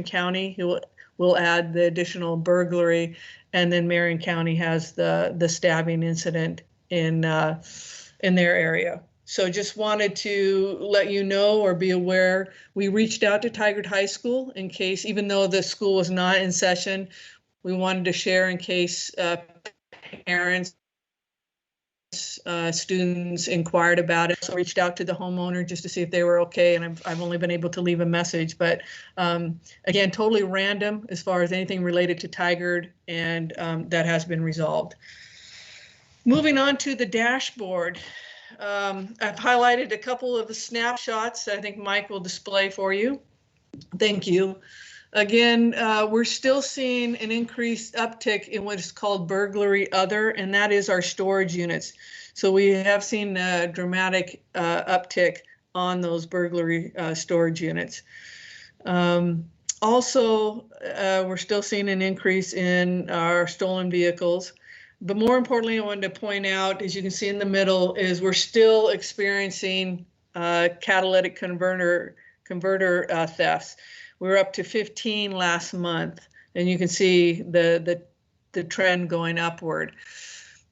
County will add the additional burglary, and then Marion County has the stabbing incident in their area. So just wanted to let you know or be aware. We reached out to Tigard High School in case, even though the school was not in session, we wanted to share in case parents, students inquired about it. So I reached out to the homeowner just to see if they were okay, and I've only been able to leave a message. But again, totally random as far as anything related to Tigard, and that has been resolved. Moving on to the dashboard. I've highlighted a couple of the snapshots that I think Mike will display for you. Thank you. Again, we're still seeing an increased uptick in what is called burglary other, and that is our storage units. So we have seen a dramatic uptick on those burglary storage units. Also, we're still seeing an increase in our stolen vehicles. But more importantly, I wanted to point out, as you can see in the middle, is we're still experiencing catalytic converter thefts. We were up to 15 last month, and you can see the trend going upward.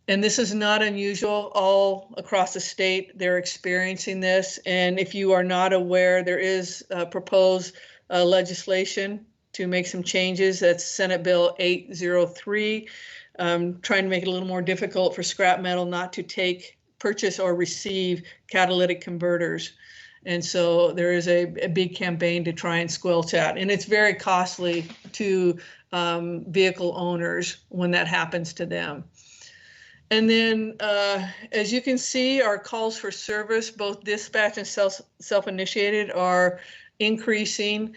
And this is not unusual. All across the state, they're experiencing this. And if you are not aware, there is proposed legislation to make some changes. That's Senate Bill 803. Trying to make it a little more difficult for scrap metal not to purchase or receive catalytic converters. And so there is a big campaign to try and squelch that. And it's very costly to vehicle owners when that happens to them. And then, as you can see, our calls for service, both dispatch and self-initiated, are increasing.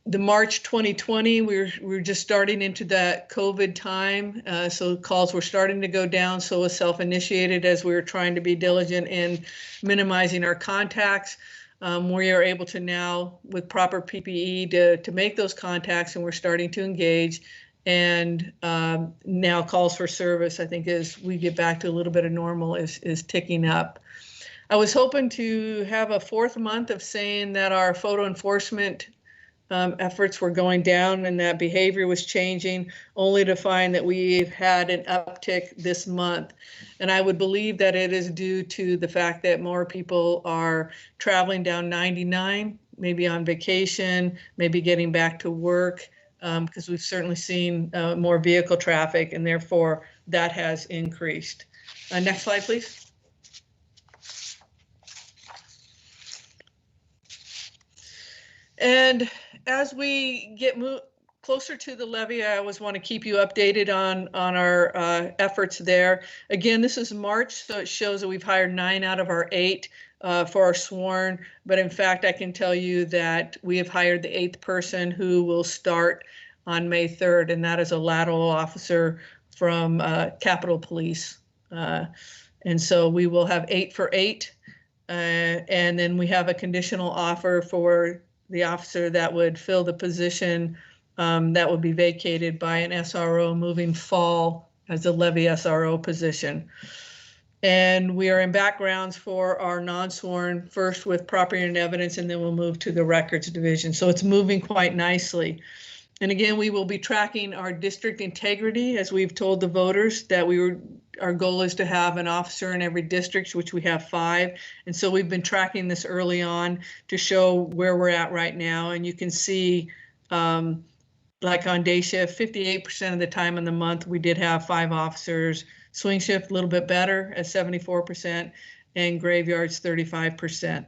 The March 2020, we were just starting into that COVID time, so calls were starting to go down. So was self-initiated as we were trying to be diligent in minimizing our contacts. We are able to now, with proper PPE, to make those contacts, and we're starting to engage. And now calls for service, I think, as we get back to a little bit of normal, is ticking up. I was hoping to have a fourth month of saying that our photo enforcement efforts were going down and that behavior was changing, only to find that we've had an uptick this month. And I would believe that it is due to the fact that more people are traveling down 99, maybe on vacation, maybe getting back to work, because we've certainly seen more vehicle traffic, and therefore that has increased. Next slide, please. And as we get closer to the levy, I always want to keep you updated on our efforts there. Again, this is March, so it shows that we've hired 9 out of our 8 for our sworn. But in fact, I can tell you that we have hired the 8th person who will start on May 3rd, and that is a lateral officer from Capitol Police. And so we will have 8 for 8. And then we have a conditional offer for the officer that would fill the position that would be vacated by an SRO moving fall as a levy SRO position. And we are in backgrounds for our non-sworn, first with property and evidence, and then we'll move to the records division. So it's moving quite nicely. And again, we will be tracking our district integrity, as we've told the voters that our goal is to have an officer in every district, which we have 5. And so we've been tracking this early on to show where we're at right now. And you can see, like on day shift, 58% of the time in the month, we did have 5 officers. Swing shift, a little bit better at 74%, and graveyards 35%.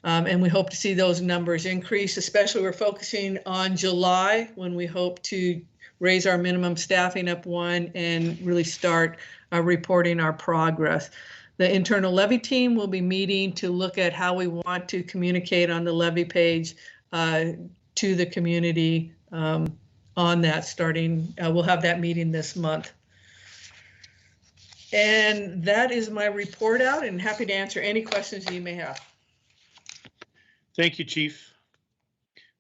And we hope to see those numbers increase, especially we're focusing on July, when we hope to raise our minimum staffing up 1 and really start reporting our progress. The internal levy team will be meeting to look at how we want to communicate on the levy page to the community on that starting. We'll have that meeting this month. And that is my report out, and happy to answer any questions you may have. Thank you, Chief.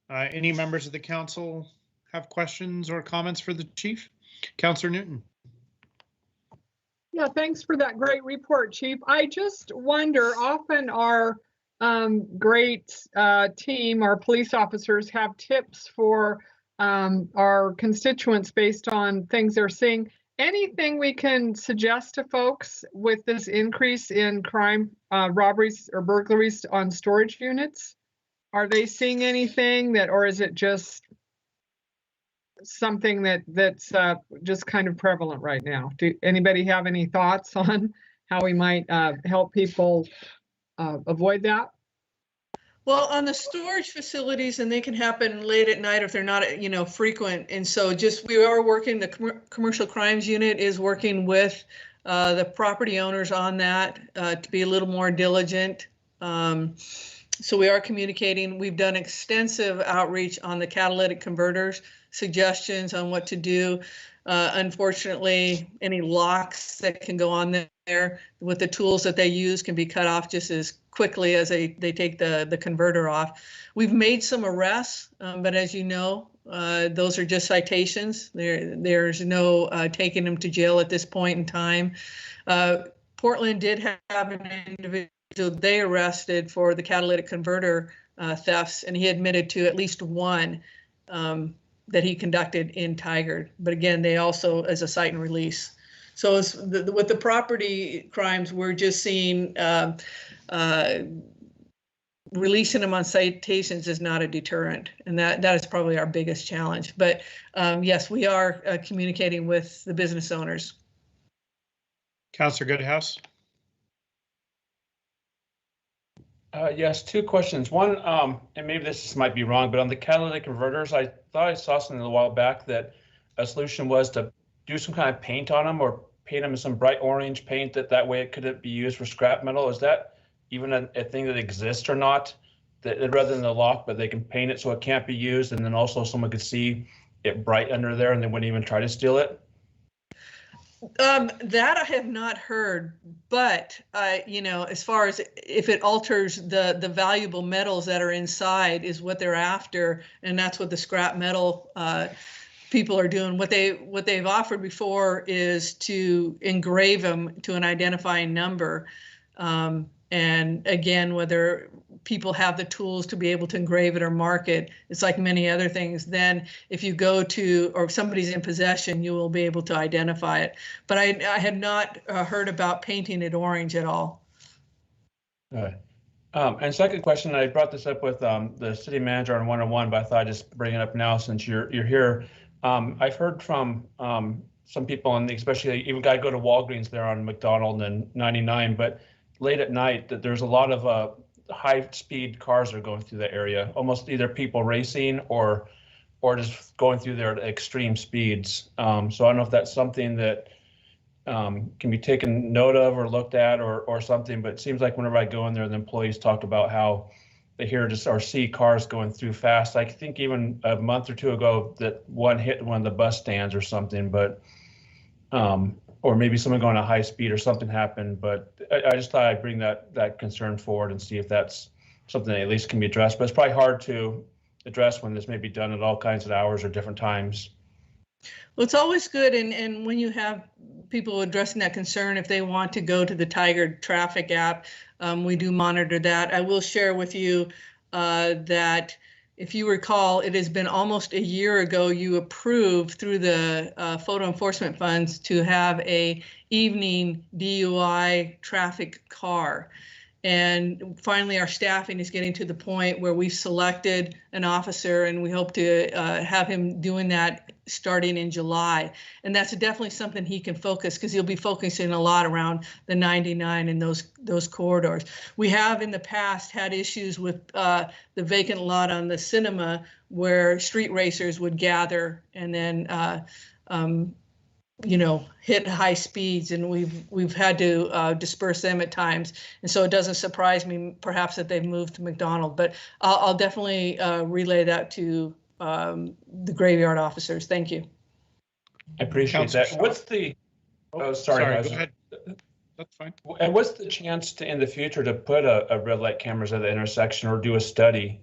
Any members of the council have questions or comments for the chief? Councillor Newton. Yeah, thanks for that great report, Chief. I just wonder, often our great team, our police officers, have tips for our constituents based on things they're seeing. Anything we can suggest to folks with this increase in crime, robberies or burglaries on storage units? Are they seeing anything that, or is it just something that's just kind of prevalent right now? Do anybody have any thoughts on how we might help people avoid that? Well, on the storage facilities, and they can happen late at night if they're not, you know, frequent. And so just, we are working, the commercial crimes unit is working with the property owners on that to be a little more diligent. So we are communicating. We've done extensive outreach on the catalytic converters, suggestions on what to do. Unfortunately, any locks that can go on there with the tools that they use can be cut off just as quickly as they take the converter off. We've made some arrests, but as you know, those are just citations. There's no taking them to jail at this point in time. Portland did have an individual they arrested for the catalytic converter thefts, and he admitted to at least one that he conducted in Tigard. But again, they also as a cite and release. So with the property crimes, we're just seeing releasing them on citations is not a deterrent, and that is probably our biggest challenge. But yes, we are communicating with the business owners. Councillor Goodhouse. Yes, two questions. One, and maybe this might be wrong, but on the catalytic converters, I thought I saw something a while back that a solution was to do some kind of paint on them, or paint them in some bright orange paint that way it couldn't be used for scrap metal. Is that even a thing that exists or not? That rather than the lock, but they can paint it so it can't be used, and then also someone could see it bright under there and they wouldn't even try to steal it? That I have not heard, but you know, as far as if it alters the valuable metals that are inside is what they're after, and that's what the scrap metal people are doing. What they've offered before is to engrave them to an identifying number, and again, whether people have the tools to be able to engrave it or mark it, it's like many other things. Then if you go to, or if somebody's in possession, you will be able to identify it. But I had not heard about painting it orange at all. All right. And second question, I brought this up with the city manager on one-on-one, but I thought I'd just bring it up now since you're here. I've heard from some people, and especially even I go to Walgreens there on McDonald and 99, but late at night that there's a lot of high-speed cars that are going through the area, almost either people racing or just going through there at extreme speeds. So I don't know if that's something that can be taken note of or looked at or something, but it seems like whenever I go in there, the employees talk about how they hear just or see cars going through fast. I think even a month or two ago that one hit one of the bus stands or something, but or maybe someone going at high speed or something happened. But I just thought I'd bring that concern forward and see if that's something that at least can be addressed. But it's probably hard to address when this may be done at all kinds of hours or different times. Well, it's always good, and when you have people addressing that concern, if they want to go to the Tigard traffic app, we do monitor that. I will share with you that if you recall, it has been almost a year ago you approved through the photo enforcement funds to have a evening DUI traffic car. And finally, our staffing is getting to the point where we've selected an officer, and we hope to have him doing that starting in July. And that's definitely something he can focus, because he'll be focusing a lot around the 99 and those corridors. We have in the past had issues with the vacant lot on the cinema where street racers would gather and then you know, hit high speeds, and we've had to disperse them at times. And so it doesn't surprise me perhaps that they've moved to McDonald, but I'll definitely relay that to the graveyard officers. Thank you. I appreciate that. What's the, oh, sorry, go ahead. That's fine. And what's the chance to, in the future, to put a red light cameras at the intersection or do a study?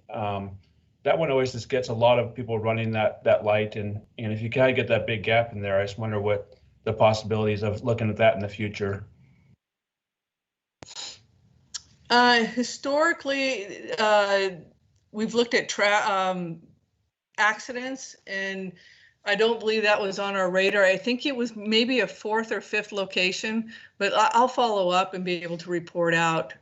That one always just gets a lot of people running that light, and if you kind of get that big gap in there, I just wonder what the possibilities of looking at that in the future. Historically, we've looked at accidents, and I don't believe that was on our radar. I think it was maybe a 4th or 5th location, but I'll follow up and be able to report out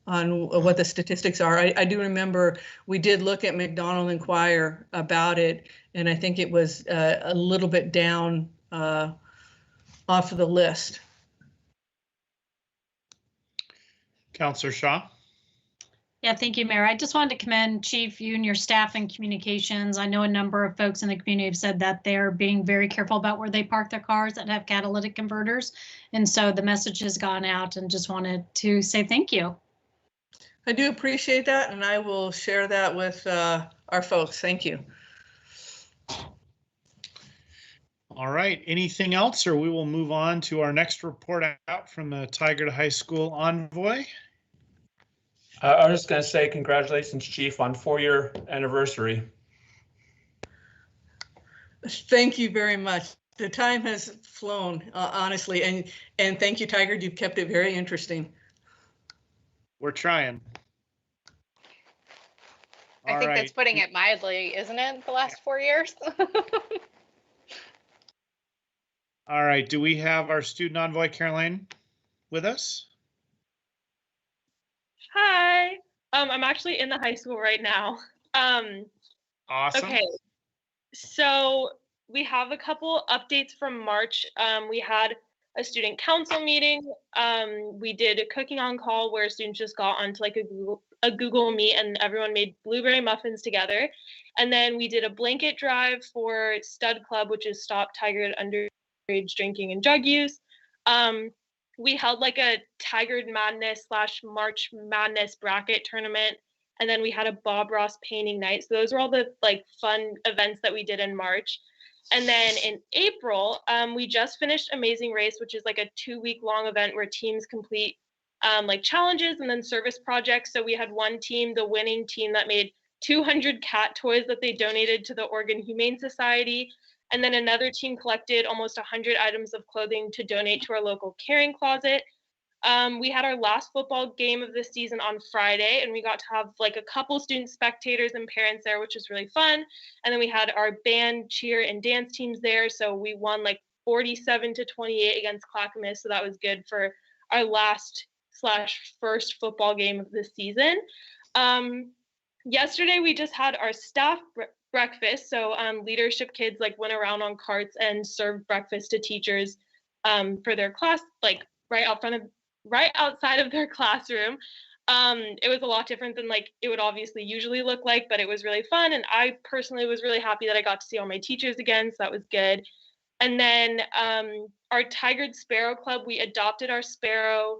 on what the statistics are. I do remember we did look at McDonald Inquirer about it, and I think it was a little bit down off of the list. Councillor Shaw. Yeah, thank you, Mayor. I just wanted to commend Chief, you and your staff in communications. I know a number of folks in the community have said that they're being very careful about where they park their cars that have catalytic converters. And so the message has gone out, and just wanted to say thank you. I do appreciate that, and I will share that with our folks. Thank you. All right, anything else, or we will move on to our next report out from the Tigard High School envoy. I was just going to say congratulations, Chief, on 4-year anniversary. Thank you very much. The time has flown, honestly, and thank you, Tigard. You've kept it very interesting. We're trying. I think that's putting it mildly, isn't it? The last 4 years. All right, do we have our student envoy, Caroline, with us? Hi, I'm actually in the high school right now. Awesome. Okay, so we have a couple updates from March. We had a student council meeting. We did a cooking on call where students just got onto like a Google Meet and everyone made blueberry muffins together. And then we did a blanket drive for Stud Club, which is Stop Tigard Underage Drinking and Drug Use. We held like a Tigard Madness / March Madness bracket tournament. And then we had a Bob Ross painting night. So those were all the like fun events that we did in March. And then in April, we just finished Amazing Race, which is like a 2-week-long event where teams complete like challenges and then service projects. So we had one team, the winning team, that made 200 cat toys that they donated to the Oregon Humane Society. And then another team collected almost 100 items of clothing to donate to our local caring closet. We had our last football game of the season on Friday, and we got to have like a couple student spectators and parents there, which was really fun. And then we had our band, cheer, and dance teams there. So we won like 47-28 against Clackamas. So that was good for our last / first football game of the season. Yesterday, we just had our staff breakfast. So leadership kids like went around on carts and served breakfast to teachers for their class, like right outside of their classroom. It was a lot different than like it would obviously usually look like, but it was really fun. And I personally was really happy that I got to see all my teachers again. So that was good. And then our Tigard Sparrow Club, we adopted our sparrow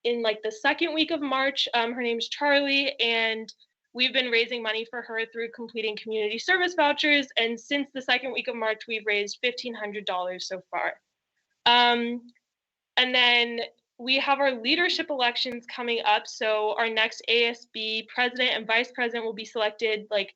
in like the 2nd week of March. Her name's Charlie, and we've been raising money for her through completing community service vouchers. And since the 2nd week of March, we've raised $1,500 so far. And then we have our leadership elections coming up. So our next ASB president and vice president will be selected like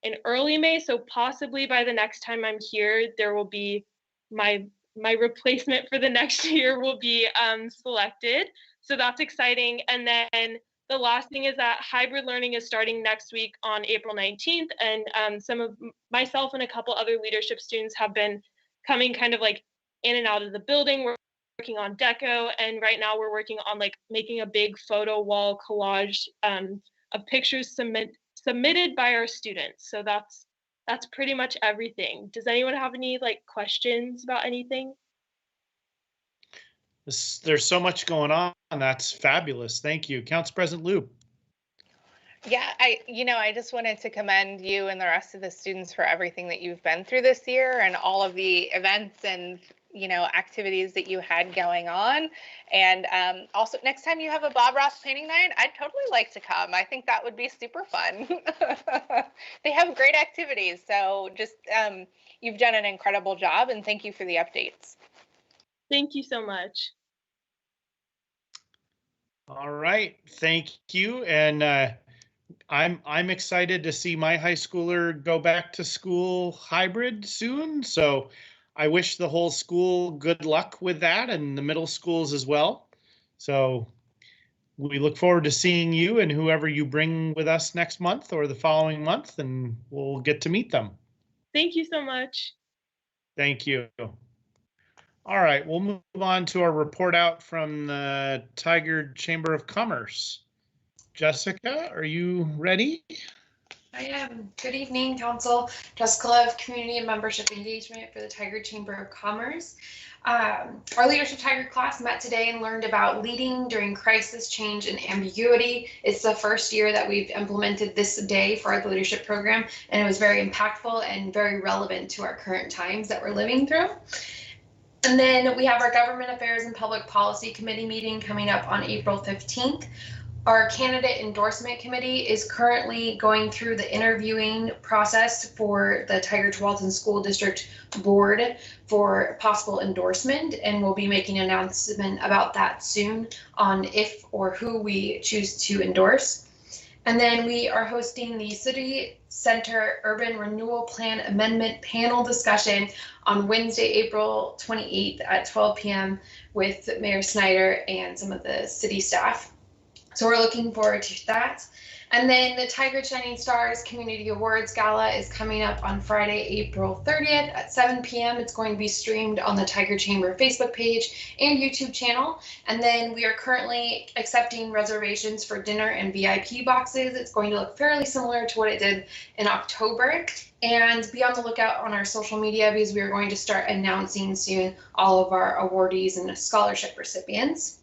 in early May. So possibly by the next time I'm here, there will be my replacement for the next year will be selected. So that's exciting. And then the last thing is that hybrid learning is starting next week on April 19th. And some of myself and a couple other leadership students have been coming kind of like in and out of the building. We're working on deco, and right now we're working on like making a big photo wall collage of pictures submitted by our students. So that's pretty much everything. Does anyone have any like questions about anything? There's so much going on. That's fabulous. Thank you. Council President Liu. Yeah, I just wanted to commend you and the rest of the students for everything that you've been through this year and all of the events and activities that you had going on. And also, next time you have a Bob Ross painting night, I'd totally like to come. I think that would be super fun. They have great activities. So just you've done an incredible job, and thank you for the updates. Thank you so much. All right, thank you. And I'm excited to see my high schooler go back to school hybrid soon. So I wish the whole school good luck with that, and the middle schools as well. So we look forward to seeing you and whoever you bring with us next month or the following month, and we'll get to meet them. Thank you so much. Thank you. All right, we'll move on to our report out from the Tigard Chamber of Commerce. Jessica, are you ready? I am. Good evening, Council. Jessica Love, Community and Membership Engagement for the Tigard Chamber of Commerce. Our Leadership Tigard class met today and learned about leading during crisis, change, and ambiguity. It's the first year that we've implemented this day for our leadership program, and it was very impactful and very relevant to our current times that we're living through. And then we have our Government Affairs and Public Policy Committee meeting coming up on April 15th. Our candidate endorsement committee is currently going through the interviewing process for the Tigard-Tualatin School District Board for possible endorsement, and we'll be making an announcement about that soon on if or who we choose to endorse. And then we are hosting the City Center Urban Renewal Plan Amendment panel discussion on Wednesday, April 28th at 12 p.m. with Mayor Snyder and some of the city staff. So we're looking forward to that. And then the Tigard Shining Stars Community Awards Gala is coming up on Friday, April 30th at 7 p.m. It's going to be streamed on the Tigard Chamber Facebook page and YouTube channel. And then we are currently accepting reservations for dinner and VIP boxes. It's going to look fairly similar to what it did in October. And be on the lookout on our social media because we are going to start announcing soon all of our awardees and scholarship recipients.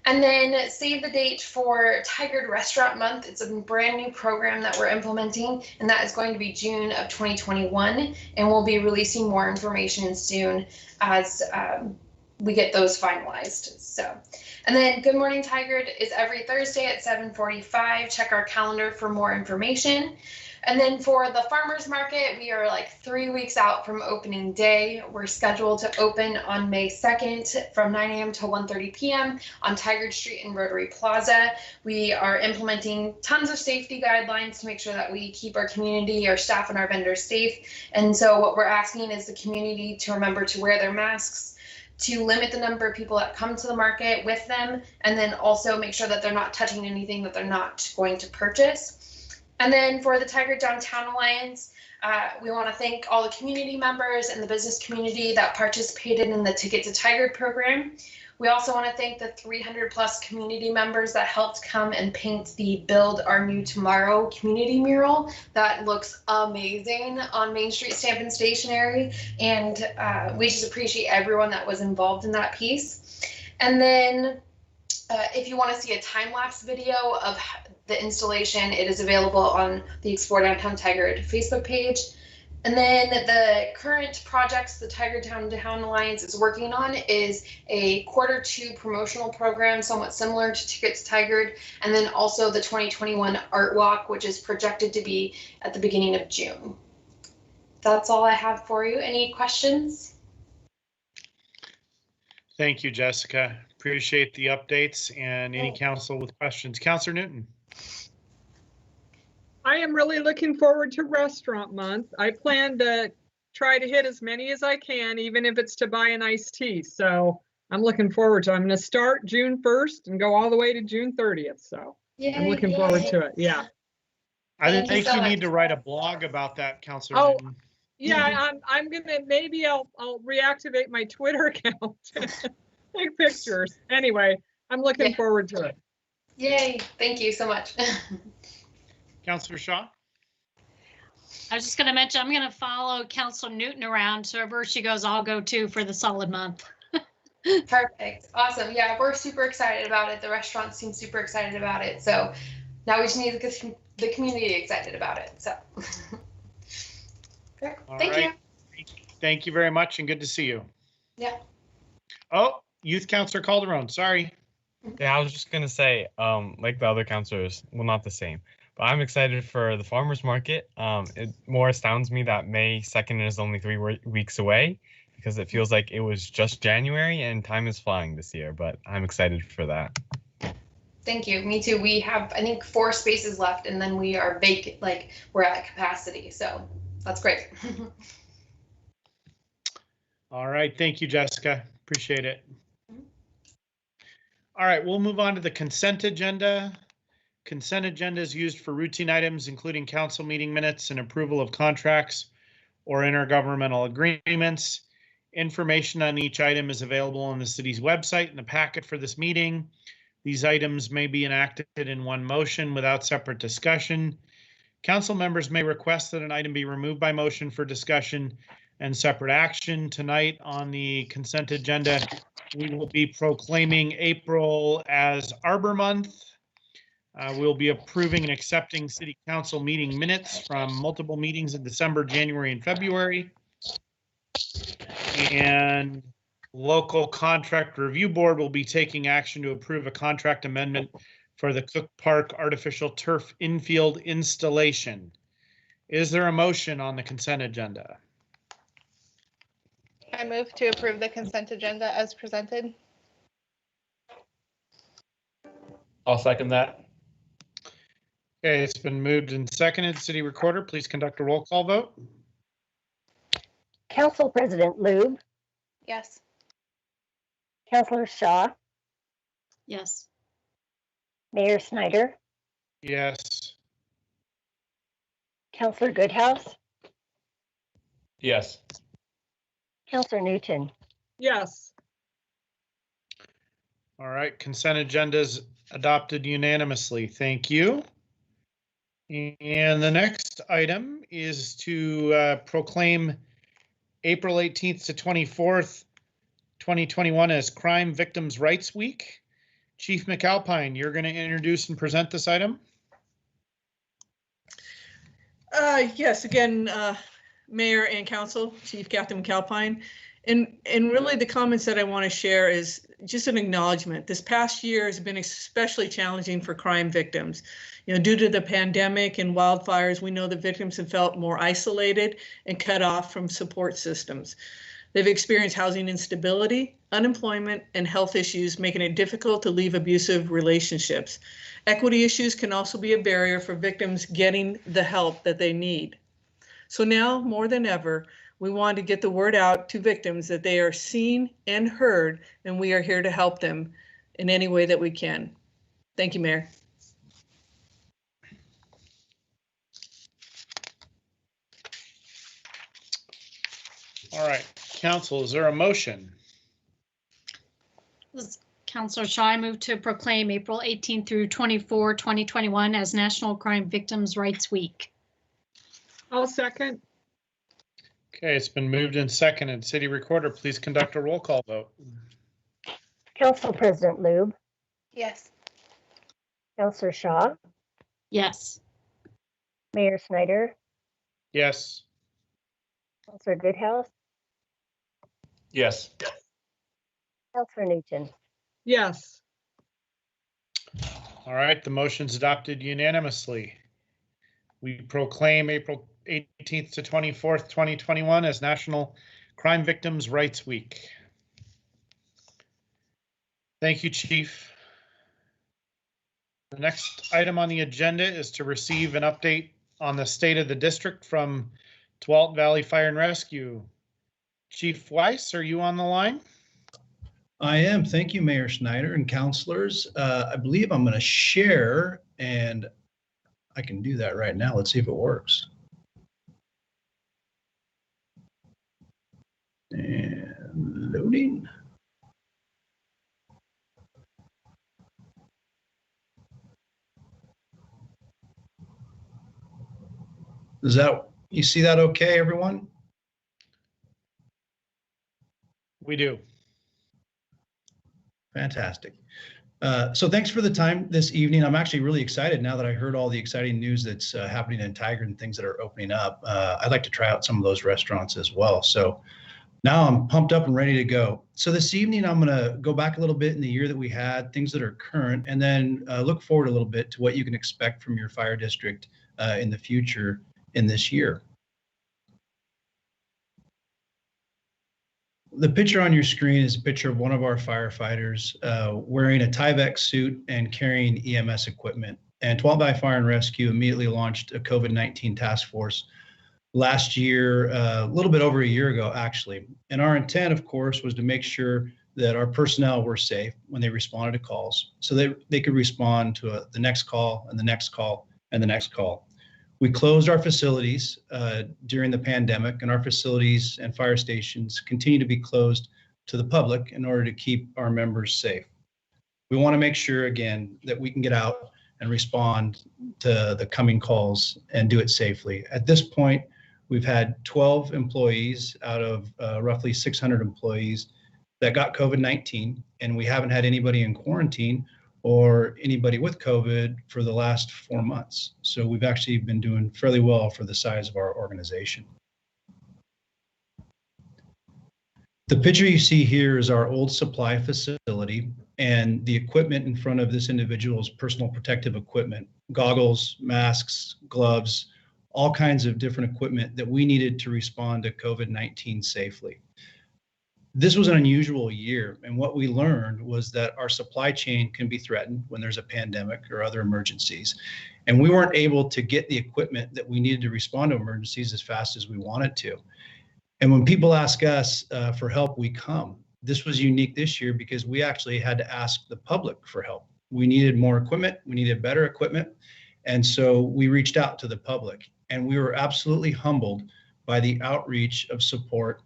And then save the date for Tigard Restaurant Month. It's a brand new program that we're implementing, and that is going to be June of 2021. And we'll be releasing more information soon as we get those finalized. So, and then Good Morning Tigard is every Thursday at 7:45. Check our calendar for more information. And then for the farmers market, we are like 3 weeks out from opening day. We're scheduled to open on May 2nd from 9 a.m. to 1:30 p.m. on Tigard Street and Rotary Plaza. We are implementing tons of safety guidelines to make sure that we keep our community, our staff, and our vendors safe. And so what we're asking is the community to remember to wear their masks, to limit the number of people that come to the market with them, and then also make sure that they're not touching anything that they're not going to purchase. And then for the Tigard Downtown Alliance, we want to thank all the community members and the business community that participated in the Ticket to Tigard program. We also want to thank the 300+ community members that helped come and paint the Build Our New Tomorrow community mural. That looks amazing on Main Street Stamp and Stationery. And we just appreciate everyone that was involved in that piece. And then if you want to see a time-lapse video of the installation, it is available on the Explore Downtown Tigard Facebook page. And then the current projects the Tigard Downtown Alliance is working on is a Q2 promotional program, somewhat similar to Tickets Tigard, and then also the 2021 Art Walk, which is projected to be at the beginning of June. That's all I have for you. Any questions? Thank you, Jessica. Appreciate the updates and any council with questions. Councilor Newton. I am really looking forward to Restaurant Month. I plan to try to hit as many as I can, even if it's to buy an iced tea. So I'm looking forward to it. I'm going to start June 1st and go all the way to June 30th. So I'm looking forward to it. Yeah. I think you need to write a blog about that, Councilor Oh, Newton. yeah, I'm gonna, maybe I'll reactivate my Twitter account. Take pictures. Anyway, I'm looking forward to it. Yay, thank you so much. Councilor Shaw? I was just going to mention, I'm going to follow Councilor Newton around. So wherever she goes, I'll go too for the solid month. Perfect. Awesome. Yeah, we're super excited about it. The restaurant seems super excited about it. So now we just need to get the community excited about it. So thank you. Thank you very much and good to see you. Yeah. Oh, Youth Councilor Calderon, sorry. Yeah, I was just gonna say, like the other councilors, well, not the same, but I'm excited for the farmers market. It more astounds me that May 2nd is only 3 weeks away, because it feels like it was just January and time is flying this year, but I'm excited for that. Thank you. Me too. We have, I think, 4 spaces left and then we are vacant, like we're at capacity. So that's great. All right. Thank you, Jessica. Appreciate it. All right, we'll move on to the consent agenda. Consent agenda is used for routine items, including council meeting minutes and approval of contracts or intergovernmental agreements. Information on each item is available on the city's website in the packet for this meeting. These items may be enacted in one motion without separate discussion. Council members may request that an item be removed by motion for discussion and separate action. Tonight on the consent agenda, we will be proclaiming April as Arbor Month. We'll be approving and accepting city council meeting minutes from multiple meetings in December, January, and February. And local contract review board will be taking action to approve a contract amendment for the Cook Park artificial turf infield installation. Is there a motion on the consent agenda? I move to approve the consent agenda as presented. I'll second that. Okay, it's been moved and seconded. City Recorder, please conduct a roll call vote. Council President Lube, Yes. Councilor Shaw, Yes. Mayor Snyder, Yes. Councilor Goodhouse, Yes. Councilor Newton. Yes. All right, consent agenda is adopted unanimously. Thank you. And the next item is to proclaim April 18th to 24th, 2021 as Crime Victims' Rights Week. Chief McAlpine, you're going to introduce and present this item? Yes, again, Mayor and Council, Chief Captain McAlpine. And really the comments that I want to share is just an acknowledgement. This past year has been especially challenging for crime victims. You know, due to the pandemic and wildfires, we know the victims have felt more isolated and cut off from support systems. They've experienced housing instability, unemployment, and health issues, making it difficult to leave abusive relationships. Equity issues can also be a barrier for victims getting the help that they need. So now, more than ever, we want to get the word out to victims that they are seen and heard, and we are here to help them in any way that we can. Thank you, Mayor. All right, Council, is there a motion? This is Councilor Shaw. I move to proclaim April 18th through 24, 2021 as National Crime Victims' Rights Week. I'll second. Okay, it's been moved and seconded. City Recorder, please conduct a roll call vote. Council President Lube, Yes. Councilor Shaw, Yes. Mayor Snyder, Yes. Councilor Goodhouse, Yes. Councilor Newton. Yes. All right, the motion's adopted unanimously. We proclaim April 18th to 24th, 2021 as National Crime Victims' Rights Week. Thank you, Chief. The next item on the agenda is to receive an update on the state of the district from Tualatin Valley Fire and Rescue. Chief Weiss, are you on the line? I am. Thank you, Mayor Snyder and councilors. I believe I'm going to share, and I can do that right now. Let's see if it works. And loading. Is that, you see that okay, everyone? We do. Fantastic. So thanks for the time this evening. I'm actually really excited now that I heard all the exciting news that's happening in Tigard and things that are opening up. I'd like to try out some of those restaurants as well. So now I'm pumped up and ready to go. So this evening, I'm going to go back a little bit in the year that we had, things that are current, and then look forward a little bit to what you can expect from your fire district in the future in this year. The picture on your screen is a picture of one of our firefighters wearing a Tyvek suit and carrying EMS equipment. And Tualatin Valley Fire and Rescue immediately launched a COVID-19 task force last year, a little bit over a year ago, actually. And our intent, of course, was to make sure that our personnel were safe when they responded to calls, so they could respond to the next call and the next call and the next call. We closed our facilities during the pandemic, and our facilities and fire stations continue to be closed to the public in order to keep our members safe. We want to make sure, again, that we can get out and respond to the coming calls and do it safely. At this point, we've had 12 employees out of roughly 600 employees that got COVID-19, and we haven't had anybody in quarantine or anybody with COVID for the last 4 months. So we've actually been doing fairly well for the size of our organization. The picture you see here is our old supply facility, and the equipment in front of this individual's personal protective equipment, goggles, masks, gloves, all kinds of different equipment that we needed to respond to COVID-19 safely. This was an unusual year, and what we learned was that our supply chain can be threatened when there's a pandemic or other emergencies, and we weren't able to get the equipment that we needed to respond to emergencies as fast as we wanted to. And when people ask us for help, we come. This was unique this year because we actually had to ask the public for help. We needed more equipment, we needed better equipment, and so we reached out to the public, and we were absolutely humbled by the outreach of support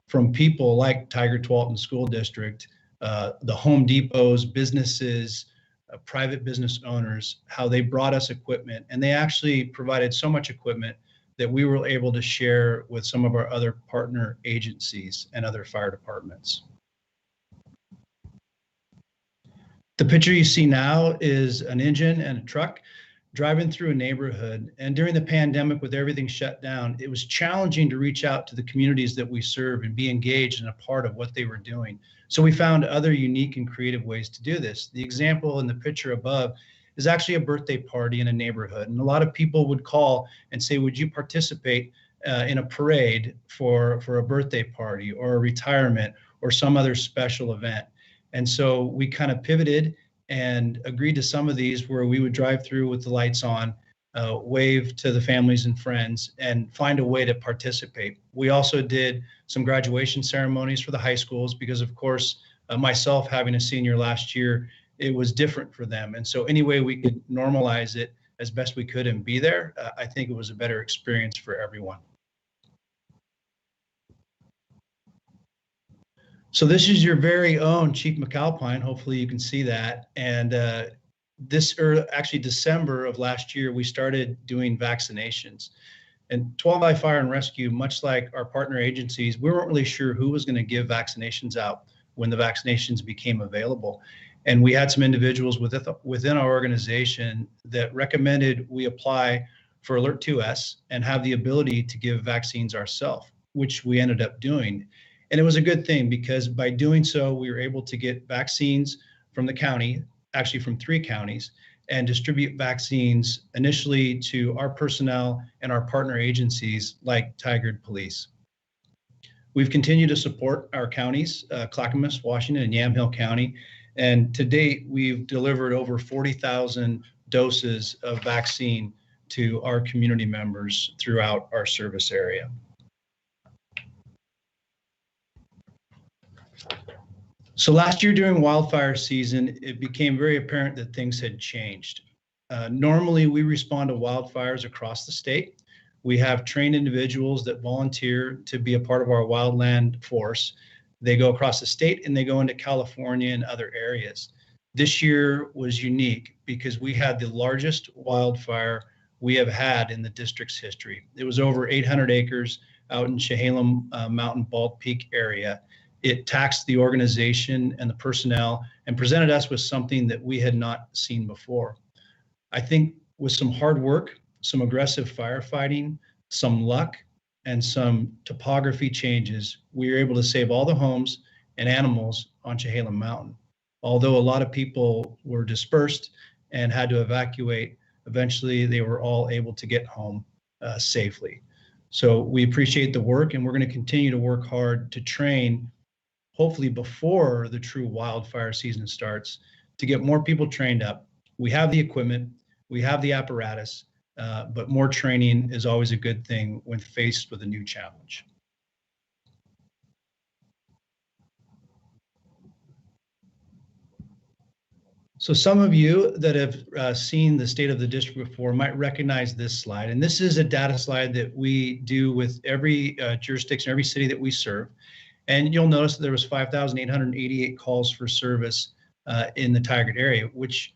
from people like Tigard-Tualatin School District, the Home Depots, businesses, private business owners, how they brought us equipment, and they actually provided so much equipment that we were able to share with some of our other partner agencies and other fire departments. The picture you see now is an engine and a truck driving through a neighborhood. And during the pandemic, with everything shut down, it was challenging to reach out to the communities that we serve and be engaged and a part of what they were doing. So we found other unique and creative ways to do this. The example in the picture above is actually a birthday party in a neighborhood. And a lot of people would call and say, would you participate in a parade for a birthday party or a retirement or some other special event? And so we kind of pivoted and agreed to some of these where we would drive through with the lights on, wave to the families and friends, and find a way to participate. We also did some graduation ceremonies for the high schools because, of course, myself having a senior last year, it was different for them. And so any way we could normalize it as best we could and be there, I think it was a better experience for everyone. So this is your very own Chief McAlpine. Hopefully you can see that. And actually December of last year, we started doing vaccinations. And 12 Eye Fire and Rescue, much like our partner agencies, we weren't really sure who was going to give vaccinations out when the vaccinations became available. And we had some individuals within our organization that recommended we apply for Alert 2S and have the ability to give vaccines ourselves, which we ended up doing. And it was a good thing because by doing so, we were able to get vaccines from the county, actually from 3 counties, and distribute vaccines initially to our personnel and our partner agencies like Tigard Police. We've continued to support our counties, Clackamas, Washington, and Yamhill County. And to date, we've delivered over 40,000 doses of vaccine to our community members throughout our service area. So last year during wildfire season, it became very apparent that things had changed. Normally, we respond to wildfires across the state. We have trained individuals that volunteer to be a part of our wildland force. They go across the state and they go into California and other areas. This year was unique because we had the largest wildfire we have had in the district's history. It was over 800 acres out in Chehalem Mountain Bald Peak area. It taxed the organization and the personnel and presented us with something that we had not seen before. I think with some hard work, some aggressive firefighting, some luck, and some topography changes, we were able to save all the homes and animals on Chehalem Mountain. Although a lot of people were dispersed and had to evacuate, eventually they were all able to get home safely. So we appreciate the work, and we're going to continue to work hard to train, hopefully before the true wildfire season starts, to get more people trained up. We have the equipment, we have the apparatus, but more training is always a good thing when faced with a new challenge. So some of you that have seen the state of the district before might recognize this slide. And this is a data slide that we do with every jurisdiction, every city that we serve. And you'll notice that there was 5,888 calls for service in the Tigard area, which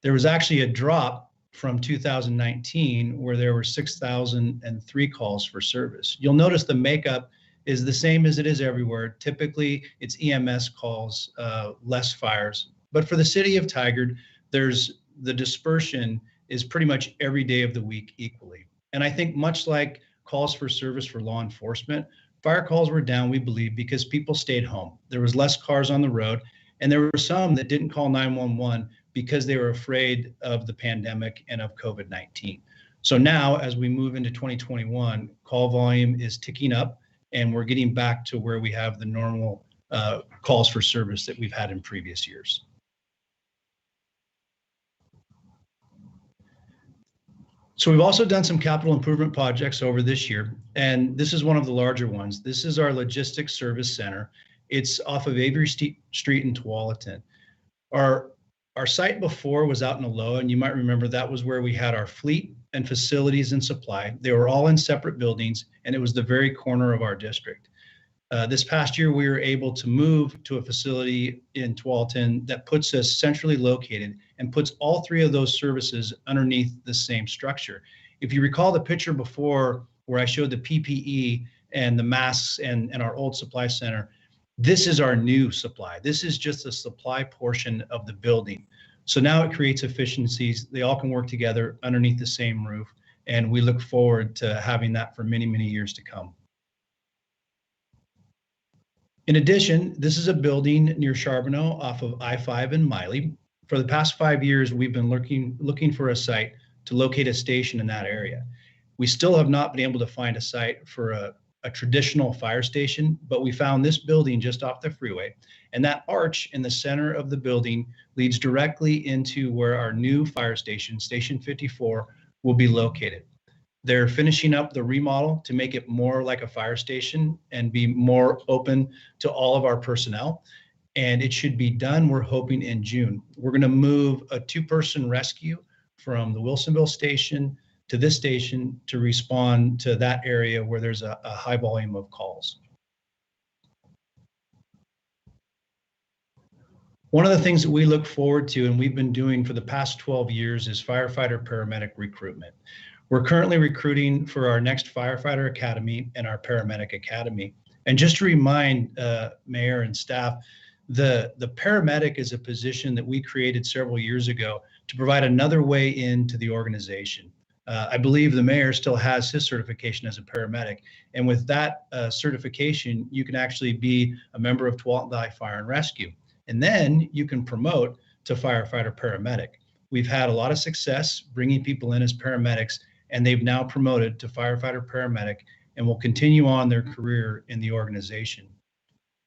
there was actually a drop from 2019 where there were 6,003 calls for service. You'll notice the makeup is the same as it is everywhere. Typically, it's EMS calls, less fires. But for the city of Tigard, the dispersion is pretty much every day of the week equally. And I think much like calls for service for law enforcement, fire calls were down, we believe, because people stayed home. There was less cars on the road, and there were some that didn't call 911 because they were afraid of the pandemic and of COVID-19. So now, as we move into 2021, call volume is ticking up, and we're getting back to where we have the normal calls for service that we've had in previous years. So we've also done some capital improvement projects over this year, and this is one of the larger ones. This is our logistics service center. It's off of Avery Street in Tualatin. Our site before was out in Aloha, and you might remember that was where we had our fleet and facilities and supply. They were all in separate buildings, and it was the very corner of our district. This past year, we were able to move to a facility in Tualatin that puts us centrally located and puts all three of those services underneath the same structure. If you recall the picture before where I showed the PPE and the masks and our old supply center, this is our new supply. This is just the supply portion of the building. So now it creates efficiencies. They all can work together underneath the same roof. And we look forward to having that for many, many years to come. In addition, this is a building near Charbonneau off of I-5 and Miley. For the past 5 years, we've been looking for a site to locate a station in that area. We still have not been able to find a site for a traditional fire station, but we found this building just off the freeway. And that arch in the center of the building leads directly into where our new fire station, Station 54, will be located. They're finishing up the remodel to make it more like a fire station and be more open to all of our personnel. And it should be done, we're hoping, in June. We're going to move a 2-person rescue from the Wilsonville station to this station to respond to that area where there's a high volume of calls. One of the things that we look forward to, and we've been doing for the past 12 years, is firefighter paramedic recruitment. We're currently recruiting for our next firefighter academy and our paramedic academy. And just to remind Mayor and staff, the paramedic is a position that we created several years ago to provide another way into the organization. I believe the mayor still has his certification as a paramedic. And with that certification, you can actually be a member of Tualatin Valley Fire and Rescue. And then you can promote to firefighter paramedic. We've had a lot of success bringing people in as paramedics, and they've now promoted to firefighter paramedic and will continue on their career in the organization.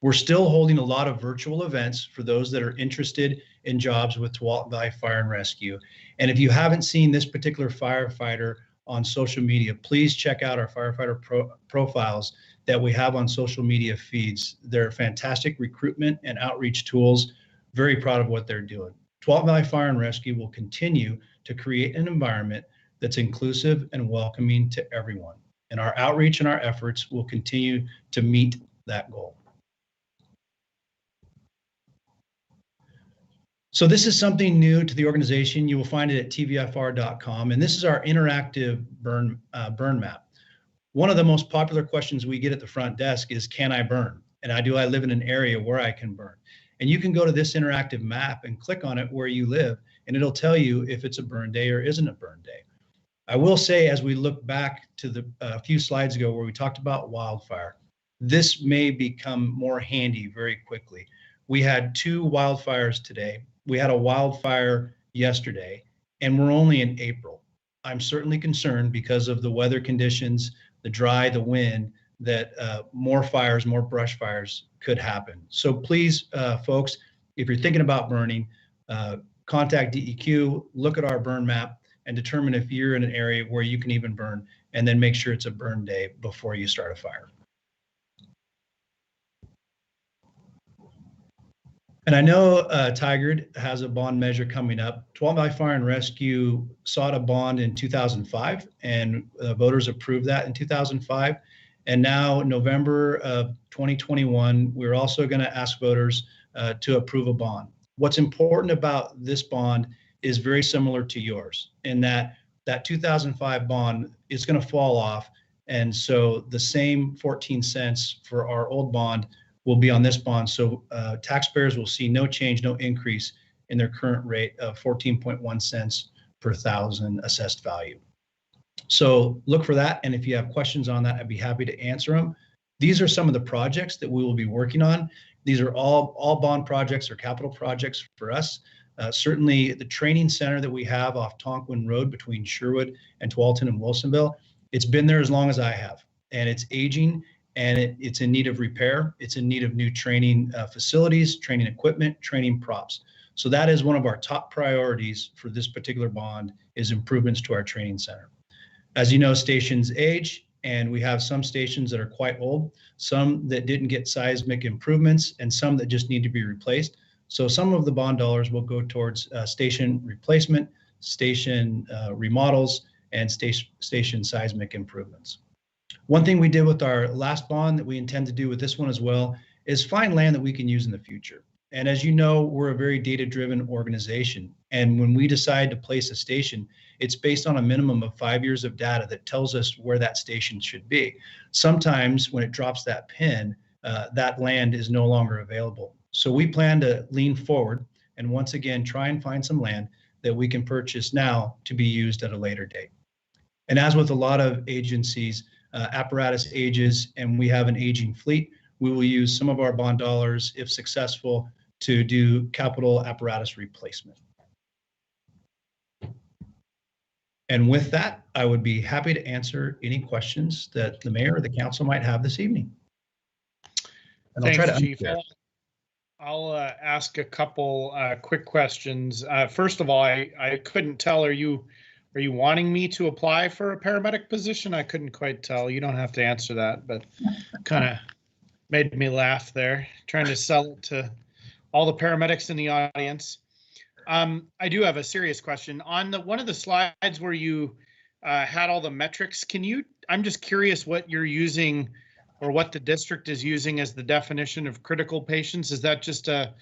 We're still holding a lot of virtual events for those that are interested in jobs with Tualatin Valley Fire and Rescue. And if you haven't seen this particular firefighter on social media, please check out our firefighter profiles that we have on social media feeds. They're fantastic recruitment and outreach tools. Very proud of what they're doing. Tualatin Valley Fire and Rescue will continue to create an environment that's inclusive and welcoming to everyone. And our outreach and our efforts will continue to meet that goal. So this is something new to the organization. You will find it at tvfr.com. And this is our interactive burn map. One of the most popular questions we get at the front desk is, can I burn? And do I live in an area where I can burn? And you can go to this interactive map and click on it where you live, and it'll tell you if it's a burn day or isn't a burn day. I will say, as we look back to the few slides ago where we talked about wildfire, this may become more handy very quickly. We had 2 wildfires today. We had a wildfire yesterday, and we're only in April. I'm certainly concerned because of the weather conditions, the dry, the wind, that more fires, more brush fires could happen. So please, folks, if you're thinking about burning, contact DEQ, look at our burn map, and determine if you're in an area where you can even burn, and then make sure it's a burn day before you start a fire. And I know Tigard has a bond measure coming up. Tuolumne Valley Fire and Rescue sought a bond in 2005, and voters approved that in 2005. And now, November of 2021, we're also going to ask voters to approve a bond. What's important about this bond is very similar to yours, in that 2005 bond is going to fall off. And so the same 14 cents for our old bond will be on this bond. So taxpayers will see no change, no increase in their current rate of 14.1 cents per thousand assessed value. So look for that. And if you have questions on that, I'd be happy to answer them. These are some of the projects that we will be working on. These are all bond projects or capital projects for us. Certainly the training center that we have off Tonquin Road between Sherwood and Tualatin and Wilsonville, it's been there as long as I have, and it's aging, and it's in need of repair. It's in need of new training facilities, training equipment, training props. So that is one of our top priorities for this particular bond, is improvements to our training center. As you know, stations age, and we have some stations that are quite old, some that didn't get seismic improvements, and some that just need to be replaced. So some of the bond dollars will go towards station replacement, station remodels, and station seismic improvements. One thing we did with our last bond that we intend to do with this one as well is find land that we can use in the future. And as you know, we're a very data-driven organization. And when we decide to place a station, it's based on a minimum of 5 years of data that tells us where that station should be. Sometimes when it drops that pin, that land is no longer available. So we plan to lean forward and once again try and find some land that we can purchase now to be used at a later date. And as with a lot of agencies, apparatus ages and we have an aging fleet, we will use some of our bond dollars, if successful, to do capital apparatus replacement. And with that, I would be happy to answer any questions that the mayor or the council might have this evening. And Thanks, I'll try to Chief. I'll ask a couple quick questions. First of all, I couldn't tell, are you wanting me to apply for a paramedic position? I couldn't quite tell. You don't have to answer that, but kind of made me laugh there, trying to sell it to all the paramedics in the audience. I do have a serious question. On one of the slides where you had all the metrics, I'm just curious what you're using or what the district is using as the definition of critical patients. Is that just a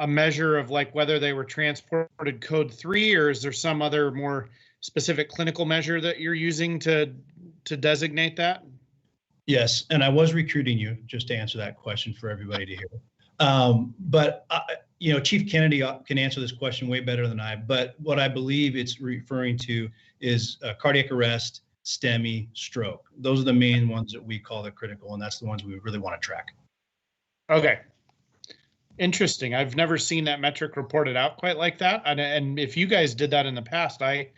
measure of like whether they were transported code 3, or is there some other more specific clinical measure that you're using to designate that? Yes, and I was recruiting you just to answer that question for everybody to hear. But you know, Chief Kennedy can answer this question way better than I, but what I believe it's referring to is cardiac arrest, STEMI, stroke. Those are the main ones that we call the critical, and that's the ones we really want to track. Okay. Interesting. I've never seen that metric reported out quite like that. And if you guys did that in the past, I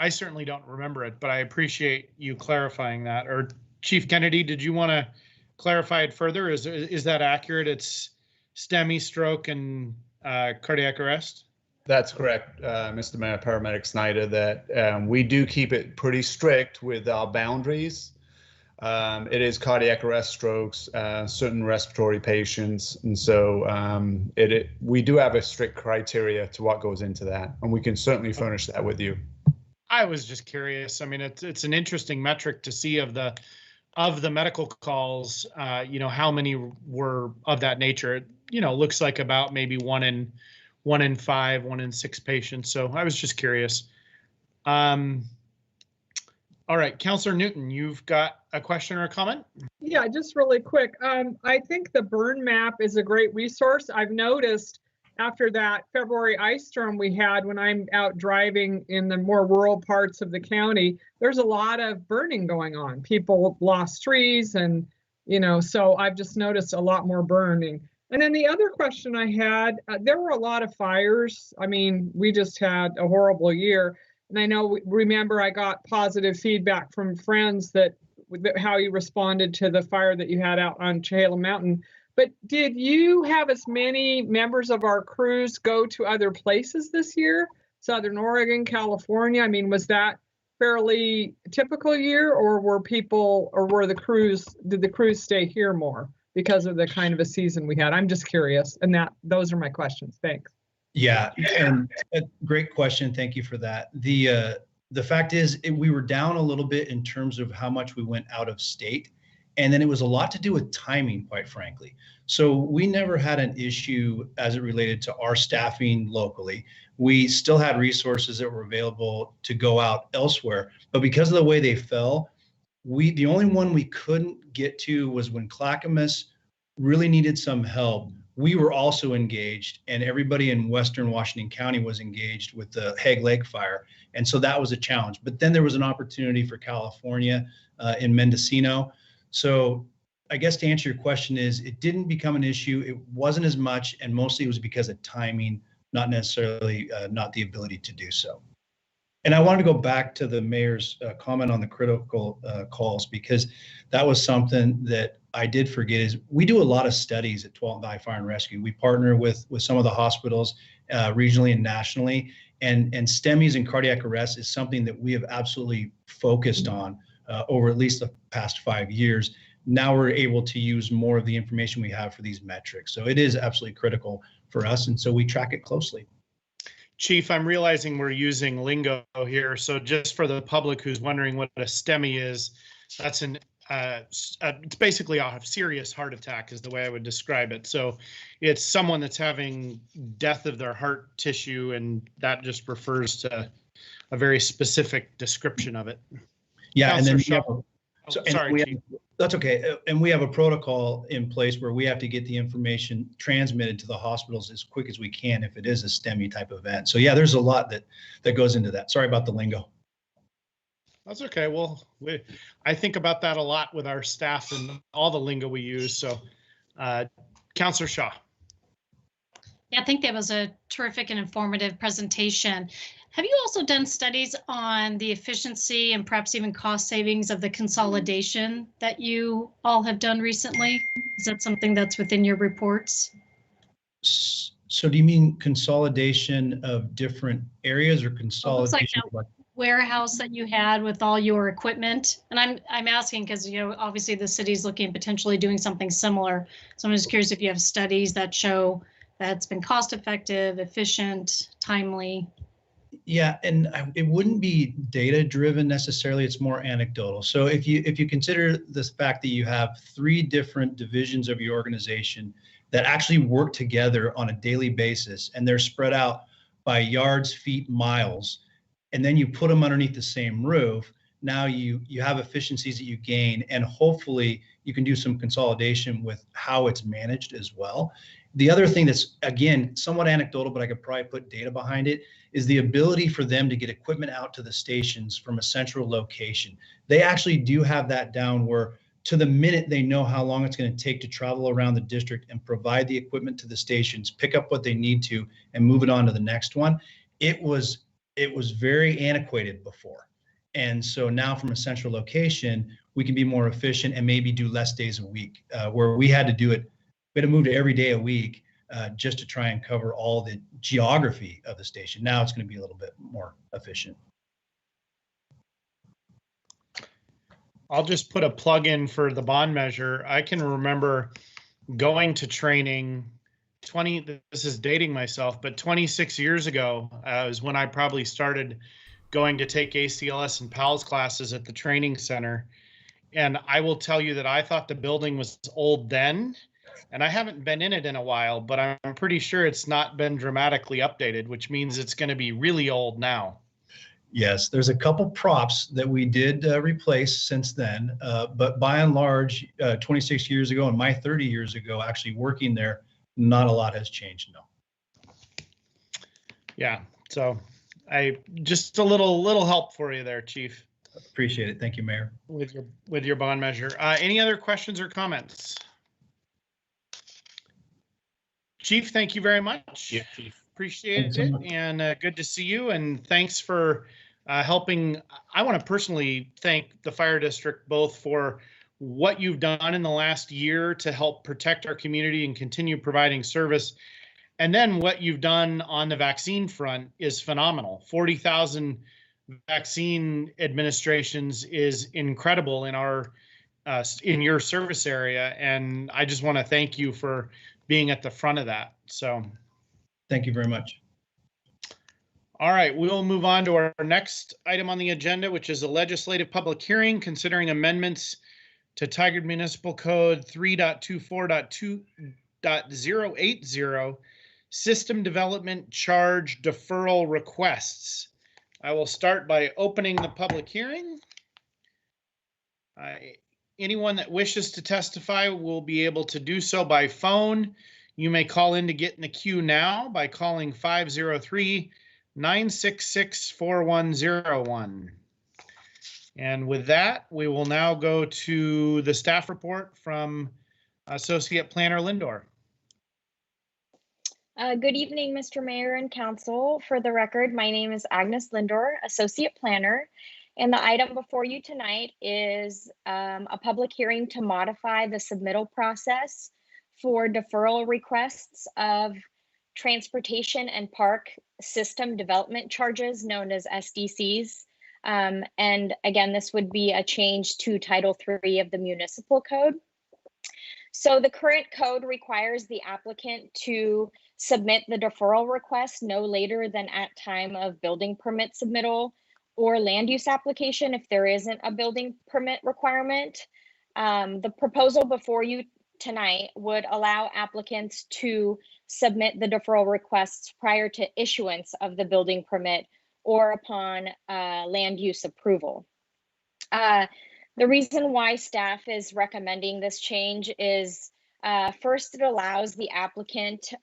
certainly don't remember it, but I appreciate you clarifying that. Or Chief Kennedy, did you want to clarify it further? Is that accurate? It's STEMI, stroke, and cardiac arrest? That's correct, Mr. Mayor, Paramedic Snyder, that we do keep it pretty strict with our boundaries. It is cardiac arrest, strokes, certain respiratory patients. And so we do have a strict criteria to what goes into that, and we can certainly furnish that with you. I was just curious. I mean, it's an interesting metric to see of the medical calls, you know, how many were of that nature. It, you know, looks like about maybe 1 in 5, 1 in 6 patients. So I was just curious. All right, Councillor Newton, you've got a question or a comment? Yeah, just really quick. I think the burn map is a great resource. I've noticed after that February ice storm we had, when I'm out driving in the more rural parts of the county, there's a lot of burning going on. People lost trees and, you know, so I've just noticed a lot more burning. And then the other question I had, there were a lot of fires. I mean, we just had a horrible year. And I know, remember, I got positive feedback from friends that how you responded to the fire that you had out on Chehalem Mountain. But did you have as many members of our crews go to other places this year? Southern Oregon, California? I mean, was that fairly typical year, or did the crews stay here more? because of the kind of a season we had. I'm just curious, and those are my questions. Thanks. Yeah, and a great question. Thank you for that. The fact is, we were down a little bit in terms of how much we went out of state. And then it was a lot to do with timing, quite frankly. So we never had an issue as it related to our staffing locally. We still had resources that were available to go out elsewhere. But because of the way they fell, the only one we couldn't get to was when Clackamas really needed some help. We were also engaged, and everybody in Western Washington County was engaged with the Hague Lake fire. And so that was a challenge. But then there was an opportunity for California in Mendocino. So I guess to answer your question is, it didn't become an issue. It wasn't as much, and mostly it was because of timing, not necessarily not the ability to do so. And I wanted to go back to the mayor's comment on the critical calls, because that was something that I did forget. Is we do a lot of studies at Tualatin Valley Fire and Rescue. We partner with some of the hospitals regionally and nationally, and STEMIs and cardiac arrest is something that we have absolutely focused on over at least the past 5 years. Now we're able to use more of the information we have for these metrics. So it is absolutely critical for us, and so we track it closely. Chief, I'm realizing we're using lingo here. So just for the public who's wondering what a STEMI is, that's it's basically a serious heart attack is the way I would describe it. So it's someone that's having death of their heart tissue, and that just refers to a very specific description of it. Yeah, Counselor and then Shaw. Sorry, Chief. That's okay. And we have a protocol in place where we have to get the information transmitted to the hospitals as quick as we can if it is a STEMI type event. So yeah, there's a lot that goes into that. Sorry about the lingo. That's okay. Well, I think about that a lot with our staff and all the lingo we use. So, Counselor Shaw. Yeah, I think that was a terrific and informative presentation. Have you also done studies on the efficiency and perhaps even cost savings of the consolidation that you all have done recently? Is that something that's within your reports? So do you mean consolidation of different areas or consolidation? Like warehouse that you had with all your equipment? And I'm asking because, you know, obviously the city's looking at potentially doing something similar. So I'm just curious if you have studies that show that it's been cost effective, efficient, timely. Yeah, and it wouldn't be data driven necessarily. It's more anecdotal. So if you consider the fact that you have 3 different divisions of your organization that actually work together on a daily basis, and they're spread out by yards, feet, miles, and then you put them underneath the same roof, now you have efficiencies that you gain, and hopefully you can do some consolidation with how it's managed as well. The other thing that's, again, somewhat anecdotal, but I could probably put data behind it, is the ability for them to get equipment out to the stations from a central location. They actually do have that down where to the minute they know how long it's going to take to travel around the district and provide the equipment to the stations, pick up what they need to, and move it on to the next one. It was very antiquated before. And so now from a central location, we can be more efficient and maybe do less days a week, where we had to do it. We had to move to every day a week just to try and cover all the geography of the station. Now it's going to be a little bit more efficient. I'll just put a plug in for the bond measure. I can remember going to training this is dating myself, but 26 years ago is when I probably started going to take ACLS and PALS classes at the training center. And I will tell you that I thought the building was old then, and I haven't been in it in a while, but I'm pretty sure it's not been dramatically updated, which means it's going to be really old now. Yes, there's a couple props that we did replace since then, but by and large, 26 years ago and my 30 years ago actually working there, not a lot has changed, no. Yeah, so just a little help for you there, Chief. Appreciate it. Thank you, Mayor. With your bond measure. Any other questions or comments? Chief, thank you very much. Yeah, Chief. Appreciate it, and good to see you, and thanks for helping. I want to personally thank the fire district both for what you've done in the last year to help protect our community and continue providing service. And then what you've done on the vaccine front is phenomenal. 40,000 vaccine administrations is incredible in our in your service area. And I just want to thank you for being at the front of that. So Thank you very much. all right, we will move on to our next item on the agenda, which is a legislative public hearing considering amendments to Tigard Municipal Code 3.24.2.080 System Development Charge Deferral Requests. I will start by opening the public hearing. Anyone that wishes to testify will be able to do so by phone. You may call in to get in the queue now by calling 503-966-4101. And with that, we will now go to the staff report from Associate Planner Lindor. Good evening, Mr. Mayor and Council. For the record, my name is Agnes Lindor, Associate Planner, and the item before you tonight is a public hearing to modify the submittal process for deferral requests of transportation and park system development charges known as SDCs. And again, this would be a change to Title III of the Municipal Code. So the current code requires the applicant to submit the deferral request no later than at time of building permit submittal or land use application if there isn't a building permit requirement. The proposal before you tonight would allow applicants to submit the deferral requests prior to issuance of the building permit or upon land use approval. The reason why staff is recommending this change is first, it allows the applicant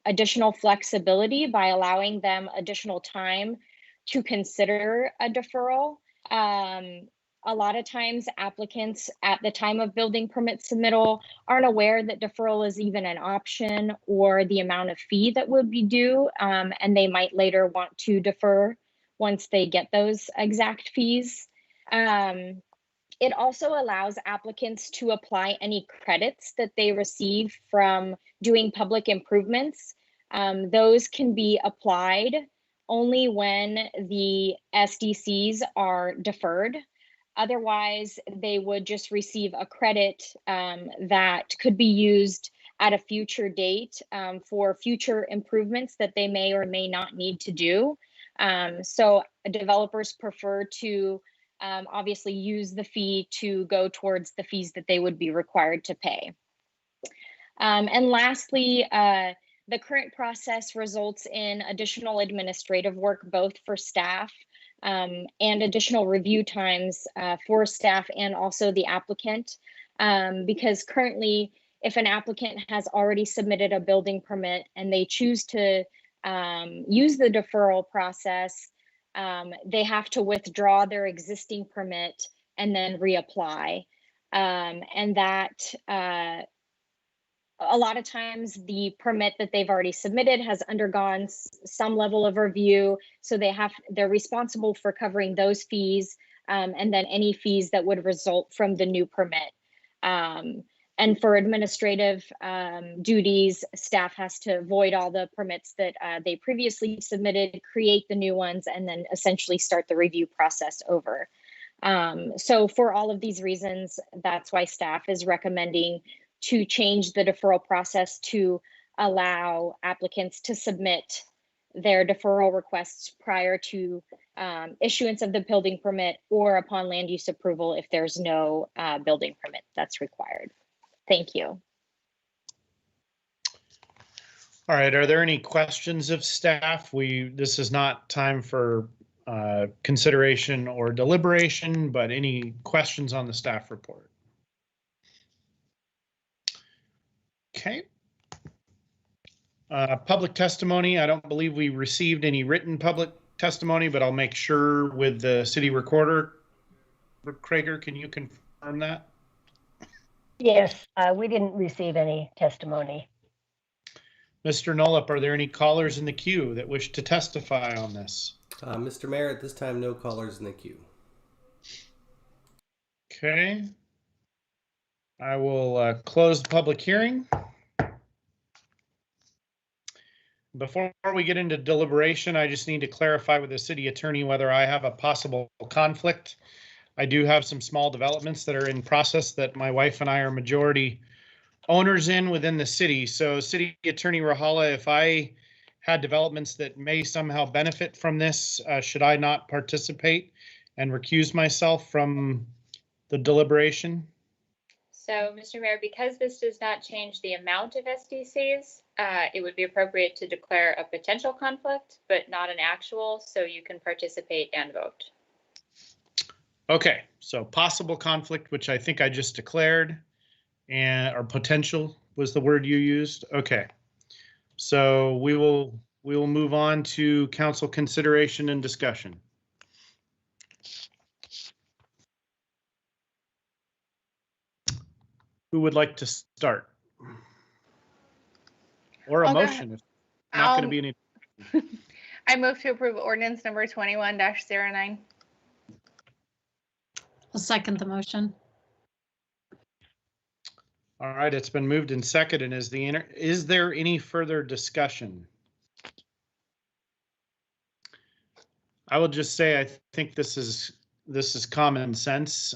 additional flexibility by allowing them additional time to consider a deferral. A lot of times applicants at the time of building permit submittal aren't aware that deferral is even an option or the amount of fee that would be due, and they might later want to defer once they get those exact fees. It also allows applicants to apply any credits that they receive from doing public improvements. Those can be applied only when the SDCs are deferred. Otherwise, they would just receive a credit that could be used at a future date for future improvements that they may or may not need to do. So developers prefer to obviously use the fee to go towards the fees that they would be required to pay. And lastly, the current process results in additional administrative work, both for staff and additional review times for staff and also the applicant. Because currently, if an applicant has already submitted a building permit and they choose to use the deferral process, they have to withdraw their existing permit and then reapply. And that a lot of times the permit that they've already submitted has undergone some level of review. So they're responsible for covering those fees and then any fees that would result from the new permit. And for administrative duties, staff has to void all the permits that they previously submitted, create the new ones, and then essentially start the review process over. So for all of these reasons, that's why staff is recommending to change the deferral process to allow applicants to submit their deferral requests prior to issuance of the building permit or upon land use approval if there's no building permit that's required. Thank you. All right, are there any questions of staff? This is not time for consideration or deliberation, but any questions on the staff report? Okay. Public testimony. I don't believe we received any written public testimony, but I'll make sure with the city recorder. Krager, can you confirm that? Yes, we didn't receive any testimony. Mr. Nolip, are there any callers in the queue that wish to testify on this? Mr. Mayor, at this time, no callers in the queue. Okay. I will close the public hearing. Before we get into deliberation, I just need to clarify with the city attorney whether I have a possible conflict. I do have some small developments that are in process that my wife and I are majority owners in within the city. So City Attorney Rahala, if I had developments that may somehow benefit from this, should I not participate and recuse myself from the deliberation? So, Mr. Mayor, because this does not change the amount of SDCs, it would be appropriate to declare a potential conflict, but not an actual, so you can participate and vote. Okay, so possible conflict, which I think I just declared, and or potential was the word you used. Okay, so we will move on to council consideration and discussion. Who would like to start? Or a motion? If not going to be any. I move to approve ordinance number 21-09. I'll second the motion. All right, it's been moved and seconded. Is there any further discussion? I will just say I think this is common sense.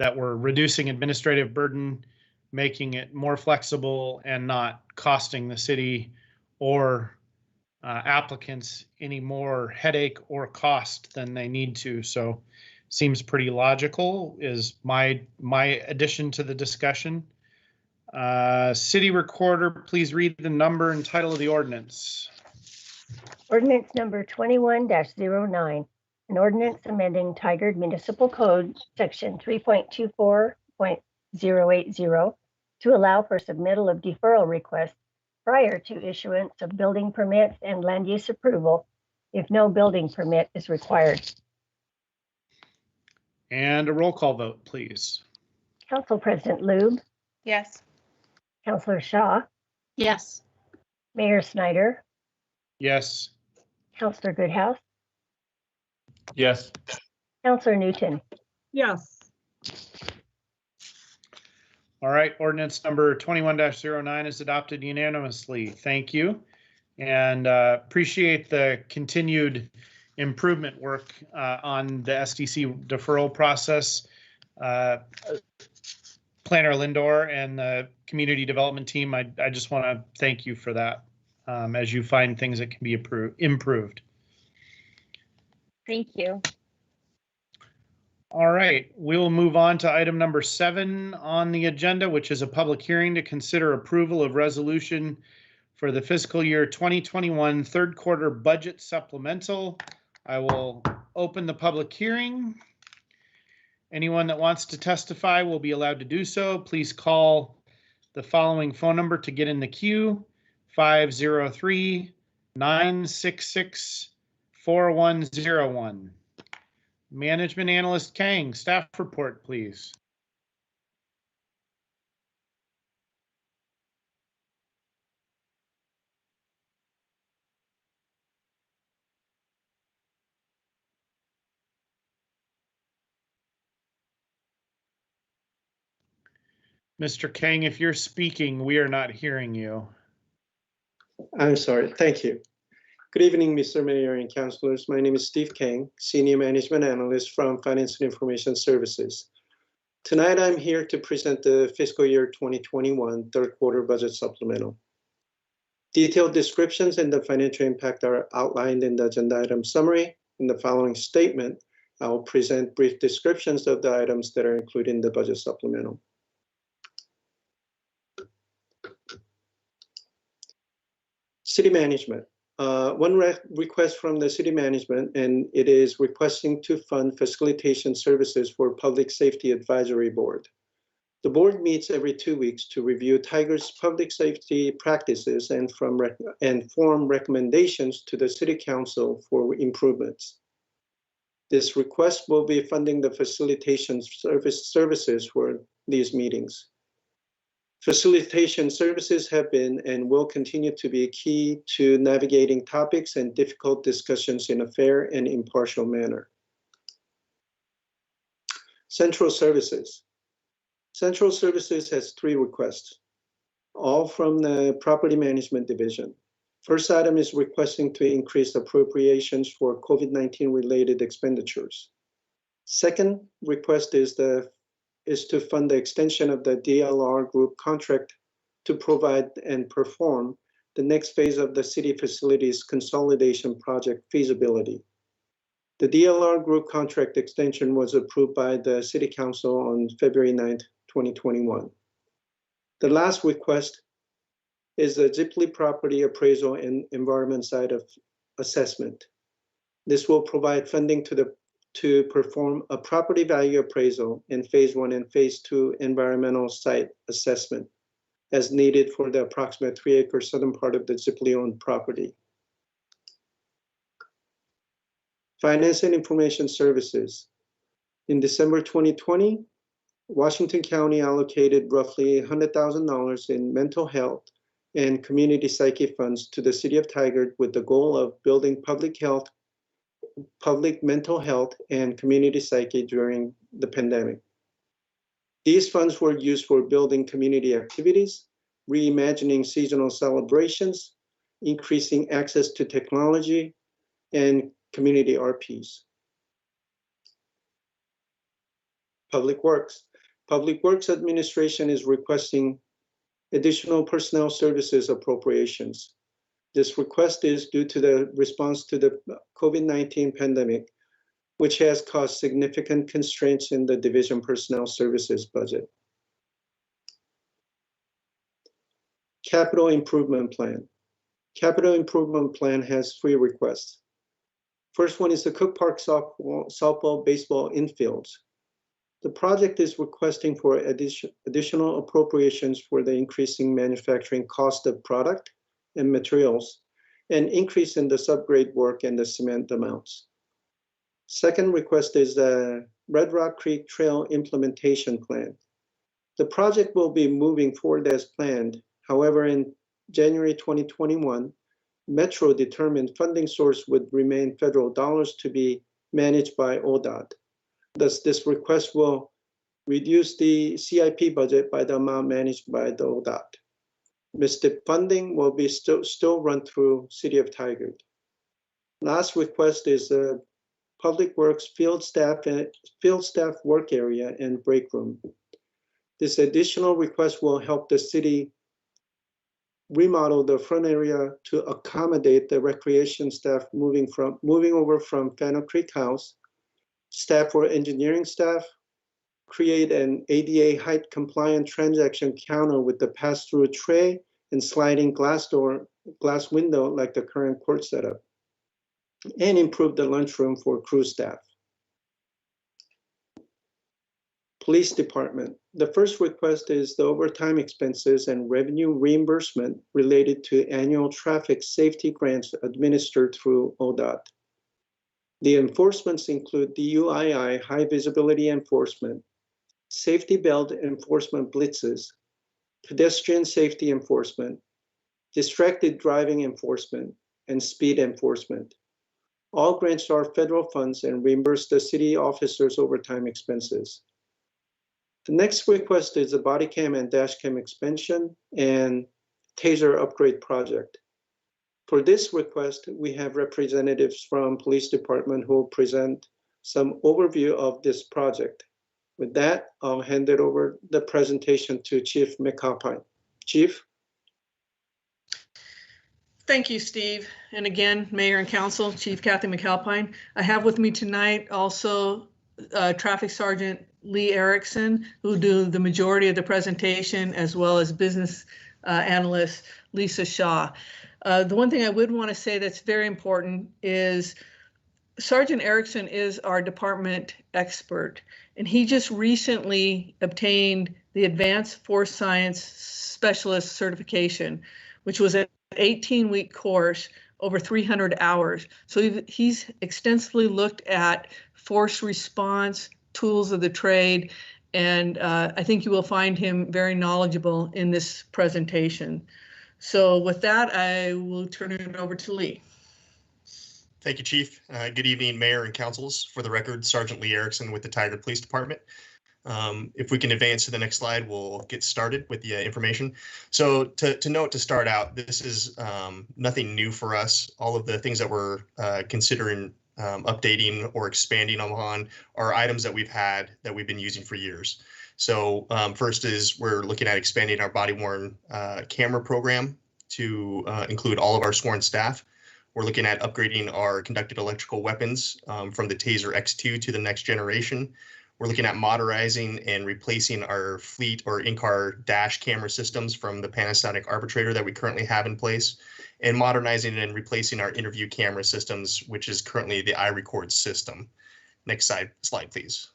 That we're reducing administrative burden, making it more flexible and not costing the city or applicants any more headache or cost than they need to. So seems pretty logical is my addition to the discussion. City Recorder, please read the number and title of the ordinance. Ordinance number 21-09. An ordinance amending Tigard Municipal Code, section 3.24.080, to allow for submittal of deferral requests prior to issuance of building permits and land use approval if no building permit is required. And a roll call vote, please. Council President Lube? Yes. Councilor Shaw? Yes. Mayor Snyder? Yes. Councilor Goodhouse? Yes. Councilor Newton? Yes. All right, ordinance number 21-09 is adopted unanimously. Thank you. And appreciate the continued improvement work on the SDC deferral process. Planner Lindor and the community development team, I just want to thank you for that as you find things that can be improved. Thank you. All right, we'll move on to item number 7 on the agenda, which is a public hearing to consider approval of resolution for the fiscal year 2021 third quarter budget supplemental. I will open the public hearing. Anyone that wants to testify will be allowed to do so. Please call the following phone number to get in the queue: 503-966-4101. Management Analyst Kang, staff report, please. Mr. Kang, if you're speaking, we are not hearing you. I'm sorry. Thank you. Good evening, Mr. Mayor and councilors. My name is Steve Kang, Senior Management Analyst from Finance and Information Services. Tonight, I'm here to present the fiscal year 2021 third quarter budget supplemental. Detailed descriptions and the financial impact are outlined in the agenda item summary. In the following statement, I will present brief descriptions of the items that are included in the budget supplemental. City management. One request from the city management, and it is requesting to fund facilitation services for Public Safety Advisory Board. The board meets every 2 weeks to review Tigard's public safety practices and form recommendations to the city council for improvements. This request will be funding the facilitation services for these meetings. Facilitation services have been and will continue to be key to navigating topics and difficult discussions in a fair and impartial manner. Central Services. Central Services has 3 requests, all from the Property Management Division. First item is requesting to increase appropriations for COVID-19 related expenditures. Second request is to fund the extension of the DLR group contract to provide and perform the next phase of the city facilities consolidation project feasibility. The DLR group contract extension was approved by the City Council on February 9th, 2021. The last request is the Zipley property appraisal and environment side of assessment. This will provide funding to perform a property value appraisal in phase 1 and phase 2 environmental site assessment as needed for the approximate 3-acre southern part of the Zipley-owned property. Finance and Information Services. In December 2020, Washington County allocated roughly $100,000 in mental health and community psyche funds to the City of Tigard with the goal of building public mental health and community psyche during the pandemic. These funds were used for building community activities, reimagining seasonal celebrations, increasing access to technology, and community RPs. Public Works. Public Works Administration is requesting additional personnel services appropriations. This request is due to the response to the COVID-19 pandemic, which has caused significant constraints in the division personnel services budget. Capital Improvement Plan. Capital Improvement Plan has 3 requests. First one is the Cook Park softball, baseball infields. The project is requesting for additional appropriations for the increasing manufacturing cost of product and materials, and increase in the subgrade work and the cement amounts. Second request is the Red Rock Creek Trail Implementation Plan. The project will be moving forward as planned. However, in January 2021, Metro determined funding source would remain federal dollars to be managed by ODOT. Thus, this request will reduce the CIP budget by the amount managed by the ODOT. MISTIP funding will be still run through City of Tigard. Last request is the Public Works field staff work area and break room. This additional request will help the city remodel the front area to accommodate the recreation staff moving over from Fano Creek House, staff for engineering staff, create an ADA height compliant transaction counter with the pass-through tray and sliding glass window like the current court setup, and improve the lunchroom for crew staff. Police Department. The first request is the overtime expenses and revenue reimbursement related to annual traffic safety grants administered through ODOT. The enforcements include DUII, high visibility enforcement, safety belt enforcement blitzes, pedestrian safety enforcement, distracted driving enforcement, and speed enforcement. All grants are federal funds and reimburse the city officers' overtime expenses. The next request is a body cam and dash cam expansion and taser upgrade project. For this request, we have representatives from Police Department who will present some overview of this project. With that, I'll hand it over the presentation to Chief McAlpine. Chief? Thank you, Steve. And again, Mayor and Council, Chief Kathy McAlpine. I have with me tonight also Traffic Sergeant Lee Erickson, who do the majority of the presentation, as well as business analyst Lisa Shaw. The one thing I would want to say that's very important is Sergeant Erickson is our department expert, and he just recently obtained the Advanced Force Science Specialist certification, which was an 18-week course, over 300 hours. So he's extensively looked at force response, tools of the trade, and I think you will find him very knowledgeable in this presentation. So with that, I will turn it over to Lee. Thank you, Chief. Good evening, Mayor and Councils. For the record, Sergeant Lee Erickson with the Tigard Police Department. If we can advance to the next slide, we'll get started with the information. So to note to start out, this is nothing new for us. All of the things that we're considering updating or expanding on are items that we've had that we've been using for years. So first is we're looking at expanding our body-worn camera program to include all of our sworn staff. We're looking at upgrading our conducted electrical weapons from the TASER X2 to the next generation. We're looking at modernizing and replacing our fleet or in-car dash camera systems from the Panasonic Arbitrator that we currently have in place, and modernizing and replacing our interview camera systems, which is currently the iRecord system. Next slide, please.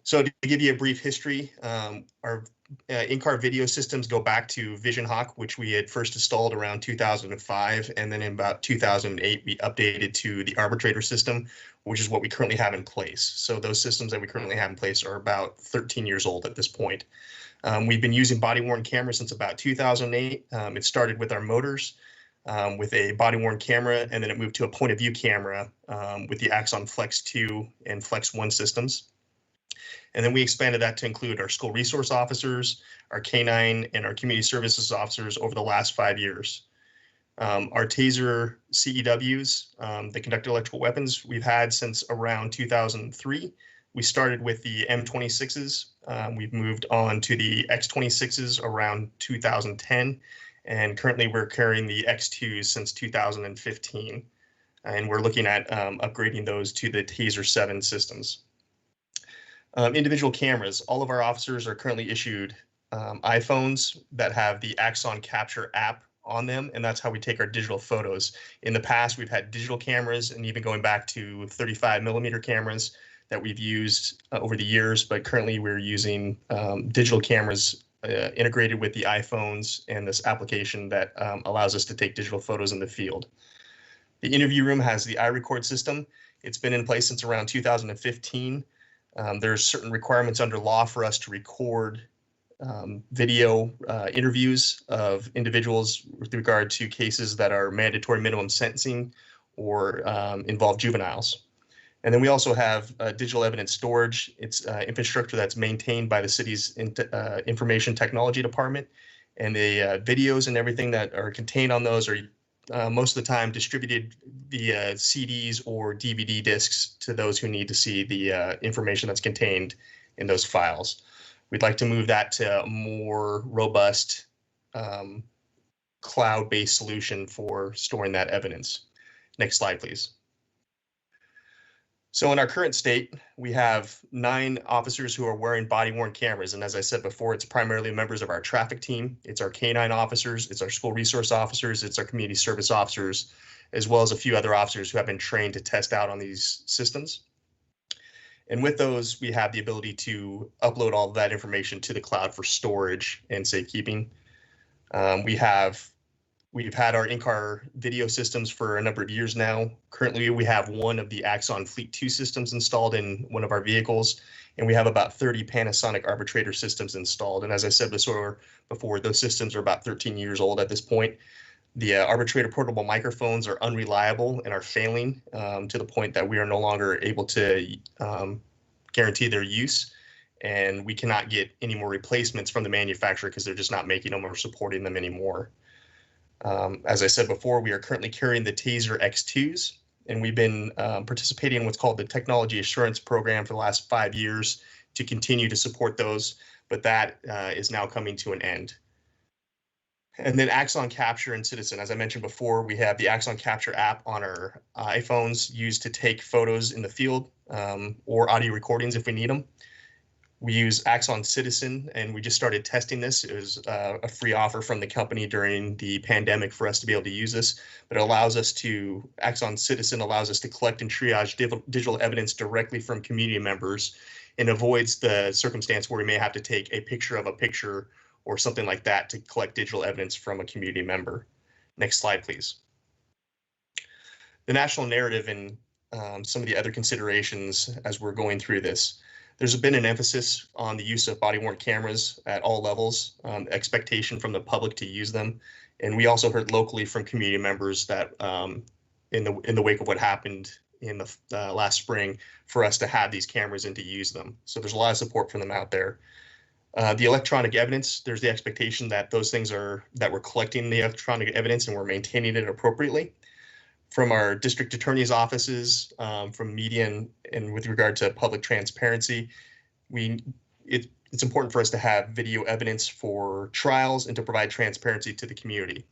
So to give you a brief history, our in-car video systems go back to VisionHawk, which we had first installed around 2005, and then in about 2008, we updated to the Arbitrator system, which is what we currently have in place. So those systems that we currently have in place are about 13 years old at this point. We've been using body-worn cameras since about 2008. It started with our motors, with a body-worn camera, and then it moved to a point-of-view camera with the Axon Flex 2 and Flex 1 systems. And then we expanded that to include our school resource officers, our K-9, and our community services officers over the last 5 years. Our TASER CEWs, the conducted electrical weapons, we've had since around 2003. We started with the M26s. We've moved on to the X26s around 2010. And currently we're carrying the X2s since 2015. And we're looking at upgrading those to the TASER 7 systems. Individual cameras. All of our officers are currently issued iPhones that have the Axon Capture app on them, and that's how we take our digital photos. In the past, we've had digital cameras, and even going back to 35mm cameras that we've used over the years, but currently we're using digital cameras integrated with the iPhones and this application that allows us to take digital photos in the field. The interview room has the iRecord system. It's been in place since around 2015. There's certain requirements under law for us to record video interviews of individuals with regard to cases that are mandatory minimum sentencing or involve juveniles. And then we also have digital evidence storage. It's infrastructure that's maintained by the city's information technology department. And the videos and everything that are contained on those are most of the time distributed via CDs or DVD discs to those who need to see the information that's contained in those files. We'd like to move that to a more robust cloud-based solution for storing that evidence. Next slide, please. So in our current state, we have 9 officers who are wearing body-worn cameras. And as I said before, it's primarily members of our traffic team. It's our K-9 officers, it's our school resource officers, it's our community service officers, as well as a few other officers who have been trained to test out on these systems. And with those, we have the ability to upload all of that information to the cloud for storage and safekeeping. We've had our in-car video systems for a number of years now. Currently, we have one of the Axon Fleet 2 systems installed in one of our vehicles, and we have about 30 Panasonic Arbitrator systems installed. And as I said before, those systems are about 13 years old at this point. The Arbitrator portable microphones are unreliable and are failing to the point that we are no longer able to guarantee their use. And we cannot get any more replacements from the manufacturer because they're just not making them or supporting them anymore. As I said before, we are currently carrying the TASER X2s, and we've been participating in what's called the Technology Assurance Program for the last 5 years to continue to support those, but that is now coming to an end. And then Axon Capture and Citizen. As I mentioned before, we have the Axon Capture app on our iPhones used to take photos in the field or audio recordings if we need them. We use Axon Citizen, and we just started testing this. It was a free offer from the company during the pandemic for us to be able to use this, but it allows us to, Axon Citizen allows us to collect and triage digital evidence directly from community members and avoids the circumstance where we may have to take a picture of a picture or something like that to collect digital evidence from a community member. Next slide, please. The national narrative and some of the other considerations as we're going through this. There's been an emphasis on the use of body-worn cameras at all levels, expectation from the public to use them. And we also heard locally from community members that in the wake of what happened in the last spring, for us to have these cameras and to use them. So there's a lot of support from them out there. The electronic evidence, there's the expectation that those things are, that we're collecting the electronic evidence and we're maintaining it appropriately. from our district attorney's offices, from media and with regard to public transparency. It's important for us to have video evidence for trials and to provide transparency to the community.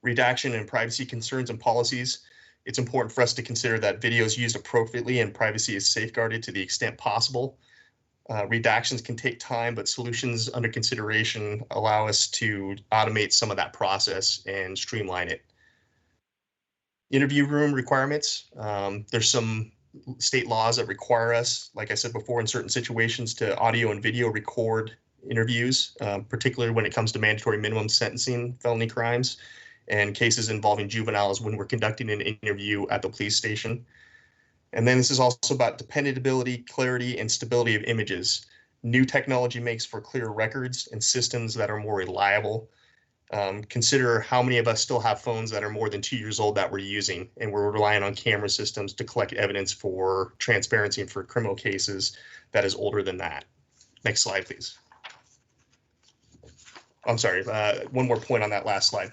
Redaction and privacy concerns and policies. It's important for us to consider that video is used appropriately and privacy is safeguarded to the extent possible. Redactions can take time, but solutions under consideration allow us to automate some of that process and streamline it. Interview room requirements. There's some state laws that require us, like I said before, in certain situations to audio and video record interviews, particularly when it comes to mandatory minimum sentencing felony crimes and cases involving juveniles when we're conducting an interview at the police station. And then this is also about dependability, clarity, and stability of images. New technology makes for clearer records and systems that are more reliable. Consider how many of us still have phones that are more than 2 years old that we're using, and we're relying on camera systems to collect evidence for transparency and for criminal cases that is older than that. Next slide, please. I'm sorry, one more point on that last slide.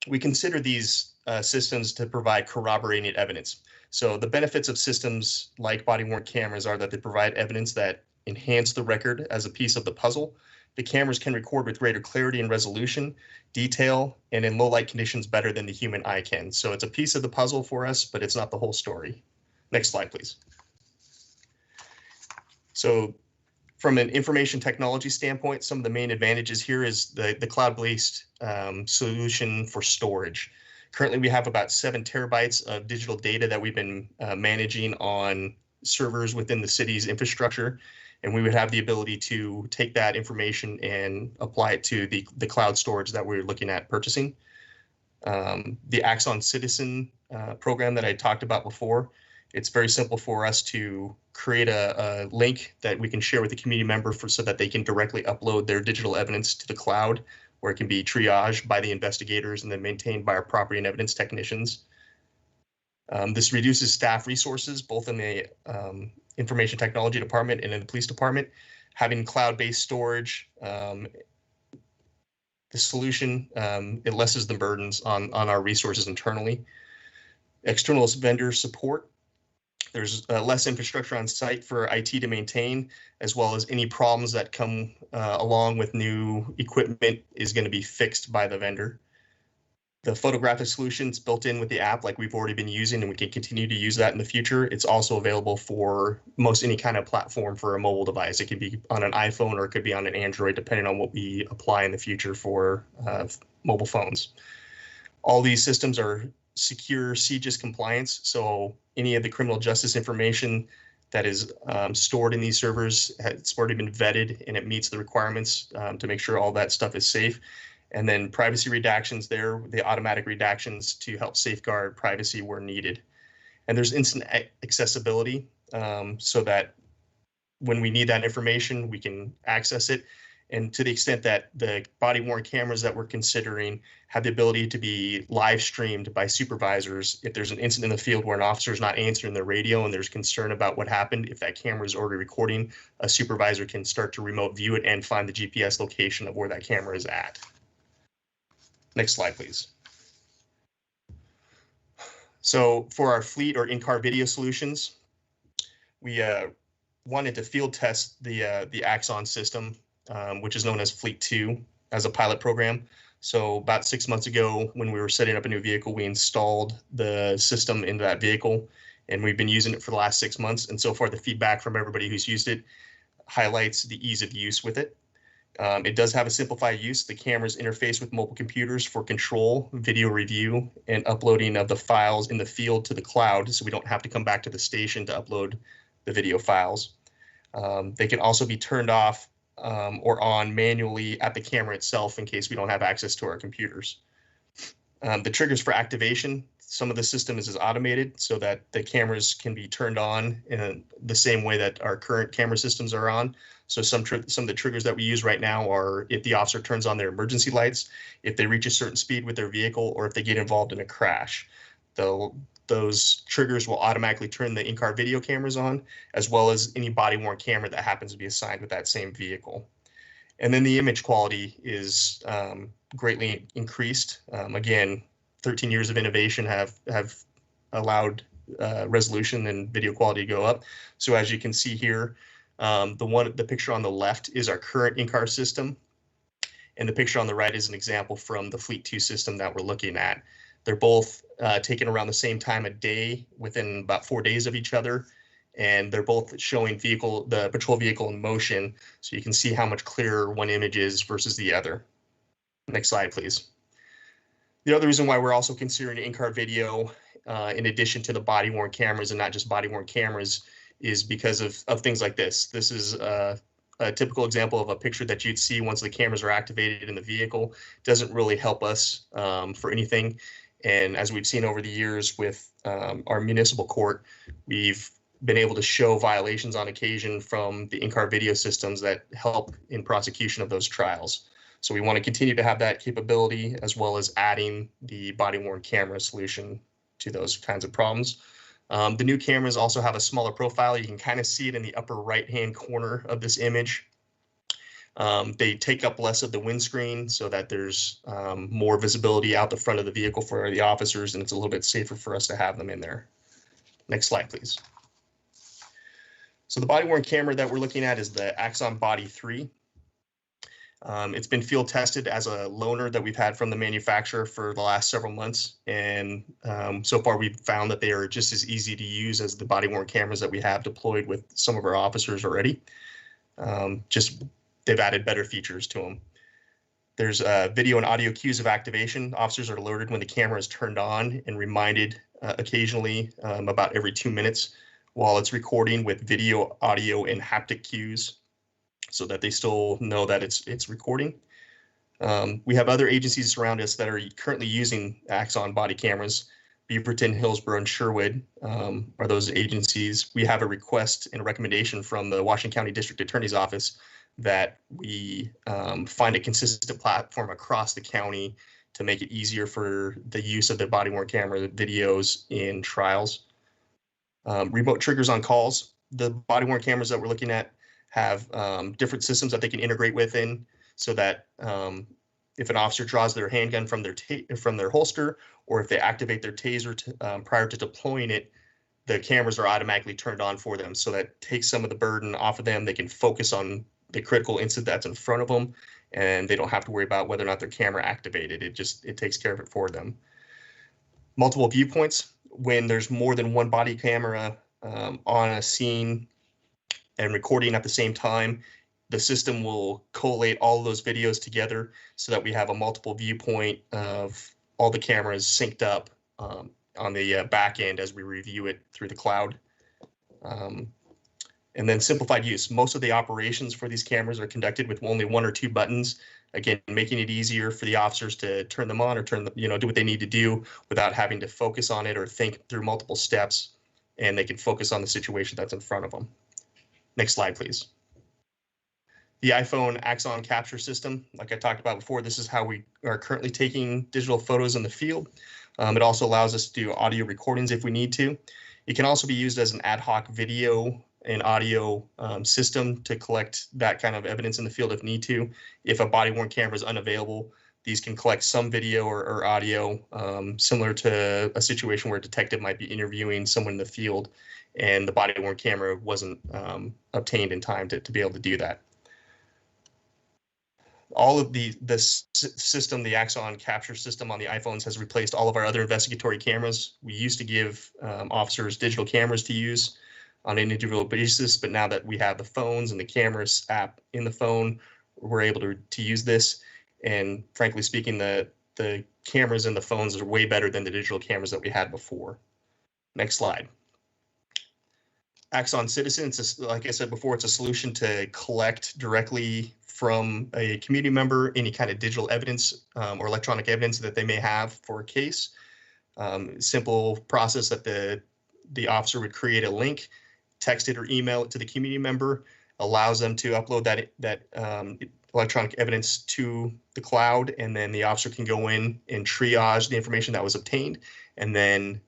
We consider these systems to provide corroborating evidence. So the benefits of systems like body-worn cameras are that they provide evidence that enhance the record as a piece of the puzzle. The cameras can record with greater clarity and resolution, detail, and in low light conditions better than the human eye can. So it's a piece of the puzzle for us, but it's not the whole story. Next slide, please. So from an information technology standpoint, some of the main advantages here is the cloud-based solution for storage. Currently, we have about 7 terabytes of digital data that we've been managing on servers within the city's infrastructure. And we would have the ability to take that information and apply it to the cloud storage that we're looking at purchasing. The Axon Citizen program that I talked about before, it's very simple for us to create a link that we can share with the community member so that they can directly upload their digital evidence to the cloud, where it can be triaged by the investigators and then maintained by our property and evidence technicians. This reduces staff resources, both in the information technology department and in the police department. Having cloud-based storage, the solution, it lessens the burdens on our resources internally. External vendor support. There's less infrastructure on site for IT to maintain, as well as any problems that come along with new equipment is going to be fixed by the vendor. The photographic solutions built in with the app, like we've already been using, and we can continue to use that in the future. It's also available for most any kind of platform for a mobile device. It could be on an iPhone or it could be on an Android, depending on what we apply in the future for mobile phones. All these systems are secure CJIS compliance, so any of the criminal justice information that is stored in these servers, it's already been vetted and it meets the requirements to make sure all that stuff is safe. And then privacy redactions there, the automatic redactions to help safeguard privacy where needed. And there's instant accessibility so that when we need that information, we can access it. And to the extent that the body-worn cameras that we're considering have the ability to be live streamed by supervisors, if there's an incident in the field where an officer is not answering the radio and there's concern about what happened, if that camera is already recording, a supervisor can start to remote view it and find the GPS location of where that camera is at. Next slide, please. So for our fleet or in-car video solutions, we wanted to field test the Axon system, which is known as Fleet 2, as a pilot program. So about 6 months ago, when we were setting up a new vehicle, we installed the system into that vehicle, and we've been using it for the last 6 months. And so far, the feedback from everybody who's used it highlights the ease of use with it. It does have a simplified use. The cameras interface with mobile computers for control, video review, and uploading of the files in the field to the cloud, so we don't have to come back to the station to upload the video files. They can also be turned off or on manually at the camera itself in case we don't have access to our computers. The triggers for activation, some of the system is automated so that the cameras can be turned on in the same way that our current camera systems are on. So some of the triggers that we use right now are if the officer turns on their emergency lights, if they reach a certain speed with their vehicle, or if they get involved in a crash. Those triggers will automatically turn the in-car video cameras on, as well as any body-worn camera that happens to be assigned with that same vehicle. And then the image quality is greatly increased. Again, 13 years of innovation have allowed resolution and video quality to go up. So as you can see here, the picture on the left is our current in-car system, and the picture on the right is an example from the Fleet 2 system that we're looking at. They're both taken around the same time of day, within about 4 days of each other, and they're both showing the patrol vehicle in motion, so you can see how much clearer one image is versus the other. Next slide, please. The other reason why we're also considering in-car video, in addition to the body-worn cameras, and not just body-worn cameras, is because of things like this. This is a typical example of a picture that you'd see once the cameras are activated in the vehicle. Doesn't really help us for anything. And as we've seen over the years with our municipal court, we've been able to show violations on occasion from the in-car video systems that help in prosecution of those trials. So we want to continue to have that capability, as well as adding the body-worn camera solution to those kinds of problems. The new cameras also have a smaller profile. You can kind of see it in the upper right-hand corner of this image. They take up less of the windscreen so that there's more visibility out the front of the vehicle for the officers, and it's a little bit safer for us to have them in there. Next slide, please. So the body-worn camera that we're looking at is the Axon Body 3. It's been field tested as a loaner that we've had from the manufacturer for the last several months, and so far we've found that they are just as easy to use as the body-worn cameras that we have deployed with some of our officers already. They've added better features to them. There's video and audio cues of activation. Officers are alerted when the camera is turned on and reminded occasionally about every 2 minutes while it's recording, with video, audio, and haptic cues, so that they still know that it's recording. We have other agencies around us that are currently using Axon body cameras. Beaverton, Hillsborough, and Sherwood are those agencies. We have a request and a recommendation from the Washington County District Attorney's Office that we find a consistent platform across the county to make it easier for the use of the body-worn camera videos in trials. Remote triggers on calls. The body-worn cameras that we're looking at have different systems that they can integrate within, so that if an officer draws their handgun from their holster, or if they activate their taser prior to deploying it, the cameras are automatically turned on for them. So that takes some of the burden off of them. They can focus on the critical incident that's in front of them, and they don't have to worry about whether or not their camera activated. It takes care of it for them. Multiple viewpoints. When there's more than one body camera on a scene and recording at the same time, the system will collate all of those videos together so that we have a multiple viewpoint of all the cameras synced up on the back end as we review it through the cloud. And then simplified use. Most of the operations for these cameras are conducted with only 1 or 2 buttons. Again, making it easier for the officers to turn them on or do what they need to do without having to focus on it or think through multiple steps, and they can focus on the situation that's in front of them. Next slide, please. The iPhone Axon capture system, like I talked about before, this is how we are currently taking digital photos in the field. It also allows us to do audio recordings if we need to. It can also be used as an ad hoc video and audio system to collect that kind of evidence in the field if need to. If a body-worn camera is unavailable, these can collect some video or audio, similar to a situation where a detective might be interviewing someone in the field and the body-worn camera wasn't obtained in time to be able to do that. All of the system, the Axon capture system on the iPhones, has replaced all of our other investigatory cameras. We used to give officers digital cameras to use on an individual basis, but now that we have the phones and the cameras app in the phone, we're able to use this. And frankly speaking, the cameras in the phones are way better than the digital cameras that we had before. Next slide. Axon Citizen, like I said before, it's a solution to collect directly from a community member any kind of digital evidence or electronic evidence that they may have for a case. Simple process that the officer would create a link, text it or email it to the community member, allows them to upload that electronic evidence to the cloud, and then the officer can go in and triage the information that was obtained, and then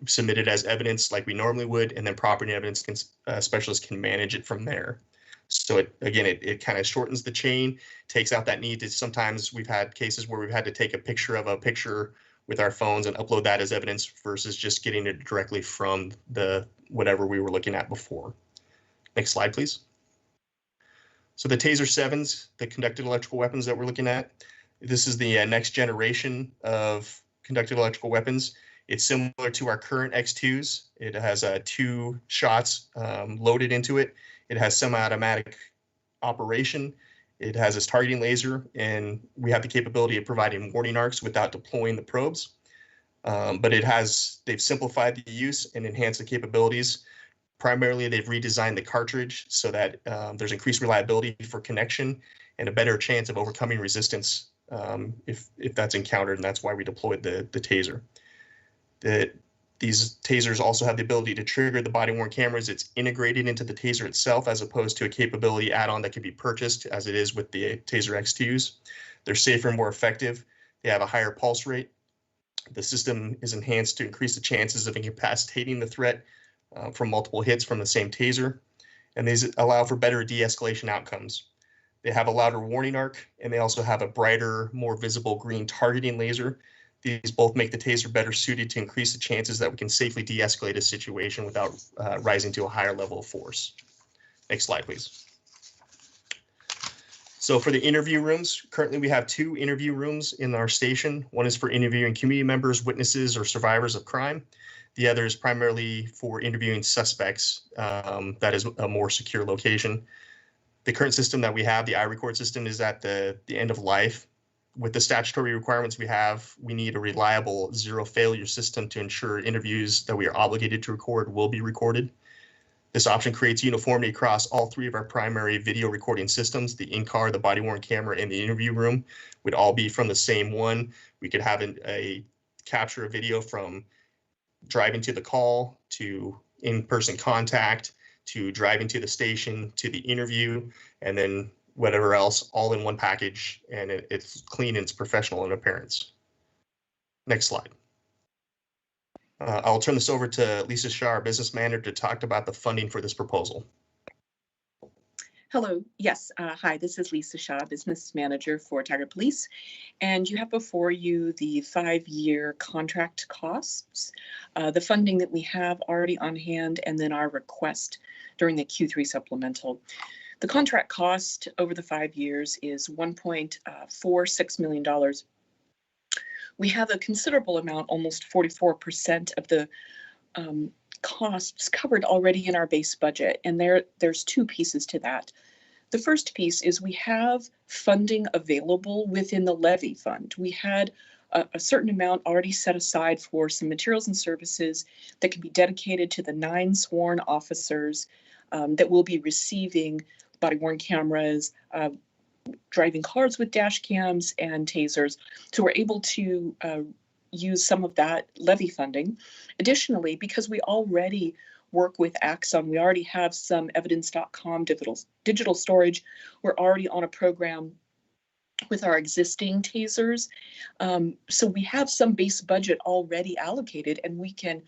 submit it as evidence like we normally would, and then property evidence specialists can manage it from there. So it kind of shortens the chain, takes out that need to, sometimes we've had cases where we've had to take a picture of a picture with our phones and upload that as evidence versus just getting it directly from the whatever we were looking at before. Next slide, please. So the TASER 7s, the conducted electrical weapons that we're looking at, this is the next generation of conducted electrical weapons. It's similar to our current X2s. It has 2 shots loaded into it. It has semi-automatic operation. It has its targeting laser, and we have the capability of providing warning arcs without deploying the probes. But they've simplified the use and enhanced the capabilities. Primarily, they've redesigned the cartridge so that there's increased reliability for connection and a better chance of overcoming resistance if that's encountered, and that's why we deployed the TASER. These TASERs also have the ability to trigger the body-worn cameras. It's integrated into the TASER itself as opposed to a capability add-on that can be purchased as it is with the TASER X2s. They're safer and more effective. They have a higher pulse rate. The system is enhanced to increase the chances of incapacitating the threat from multiple hits from the same TASER, and these allow for better de-escalation outcomes. They have a louder warning arc, and they also have a brighter, more visible green targeting laser. These both make the TASER better suited to increase the chances that we can safely de-escalate a situation without rising to a higher level of force. Next slide, please. So for the interview rooms, currently we have 2 interview rooms in our station. One is for interviewing community members, witnesses, or survivors of crime. The other is primarily for interviewing suspects. That is a more secure location. The current system that we have, the iRecord system, is at the end of life. With the statutory requirements we need a reliable zero failure system to ensure interviews that we are obligated to record will be recorded. This option creates uniformity across all 3 of our primary video recording systems. The in-car, the body-worn camera, and the interview room would all be from the same one. We could have capture a video from driving to the call, to in-person contact, to driving to the station, to the interview, and then whatever else, all in one package, and it's clean and it's professional in appearance. Next slide. I'll turn this over to Lisa Shaw, our business manager, to talk about the funding for this proposal. Hello, yes, hi, this is Lisa Shaw, business manager for Tigard Police, and you have before you the 5-year contract costs, the funding that we have already on hand, and then our request during the Q3 supplemental. The contract cost over the 5 years is $1.46 million. We have a considerable amount, almost 44% of the costs covered already in our base budget, and there's 2 pieces to that. The first piece is we have funding available within the levy fund. We had a certain amount already set aside for some materials and services that can be dedicated to the 9 sworn officers that will be receiving body-worn cameras, driving cars with dash cams, and tasers. So we're able to use some of that levy funding. Additionally, because we already work with Axon, we already have some evidence.com digital storage. We're already on a program with our existing tasers. So we have some base budget already allocated, and we can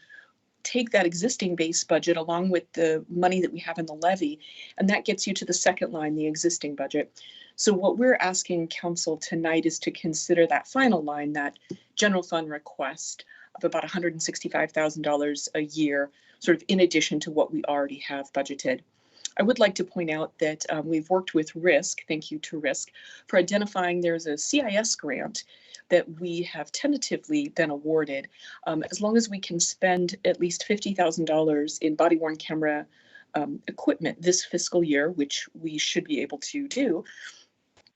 take that existing base budget along with the money that we have in the levy, and that gets you to the second line, the existing budget. So what we're asking council tonight is to consider that final line, that general fund request of about $165,000 a year, sort of in addition to what we already have budgeted. I would like to point out that we've worked with RISC, thank you to RISC, for identifying there's a CIS grant that we have tentatively been awarded. As long as we can spend at least $50,000 in body-worn camera equipment this fiscal year, which we should be able to do,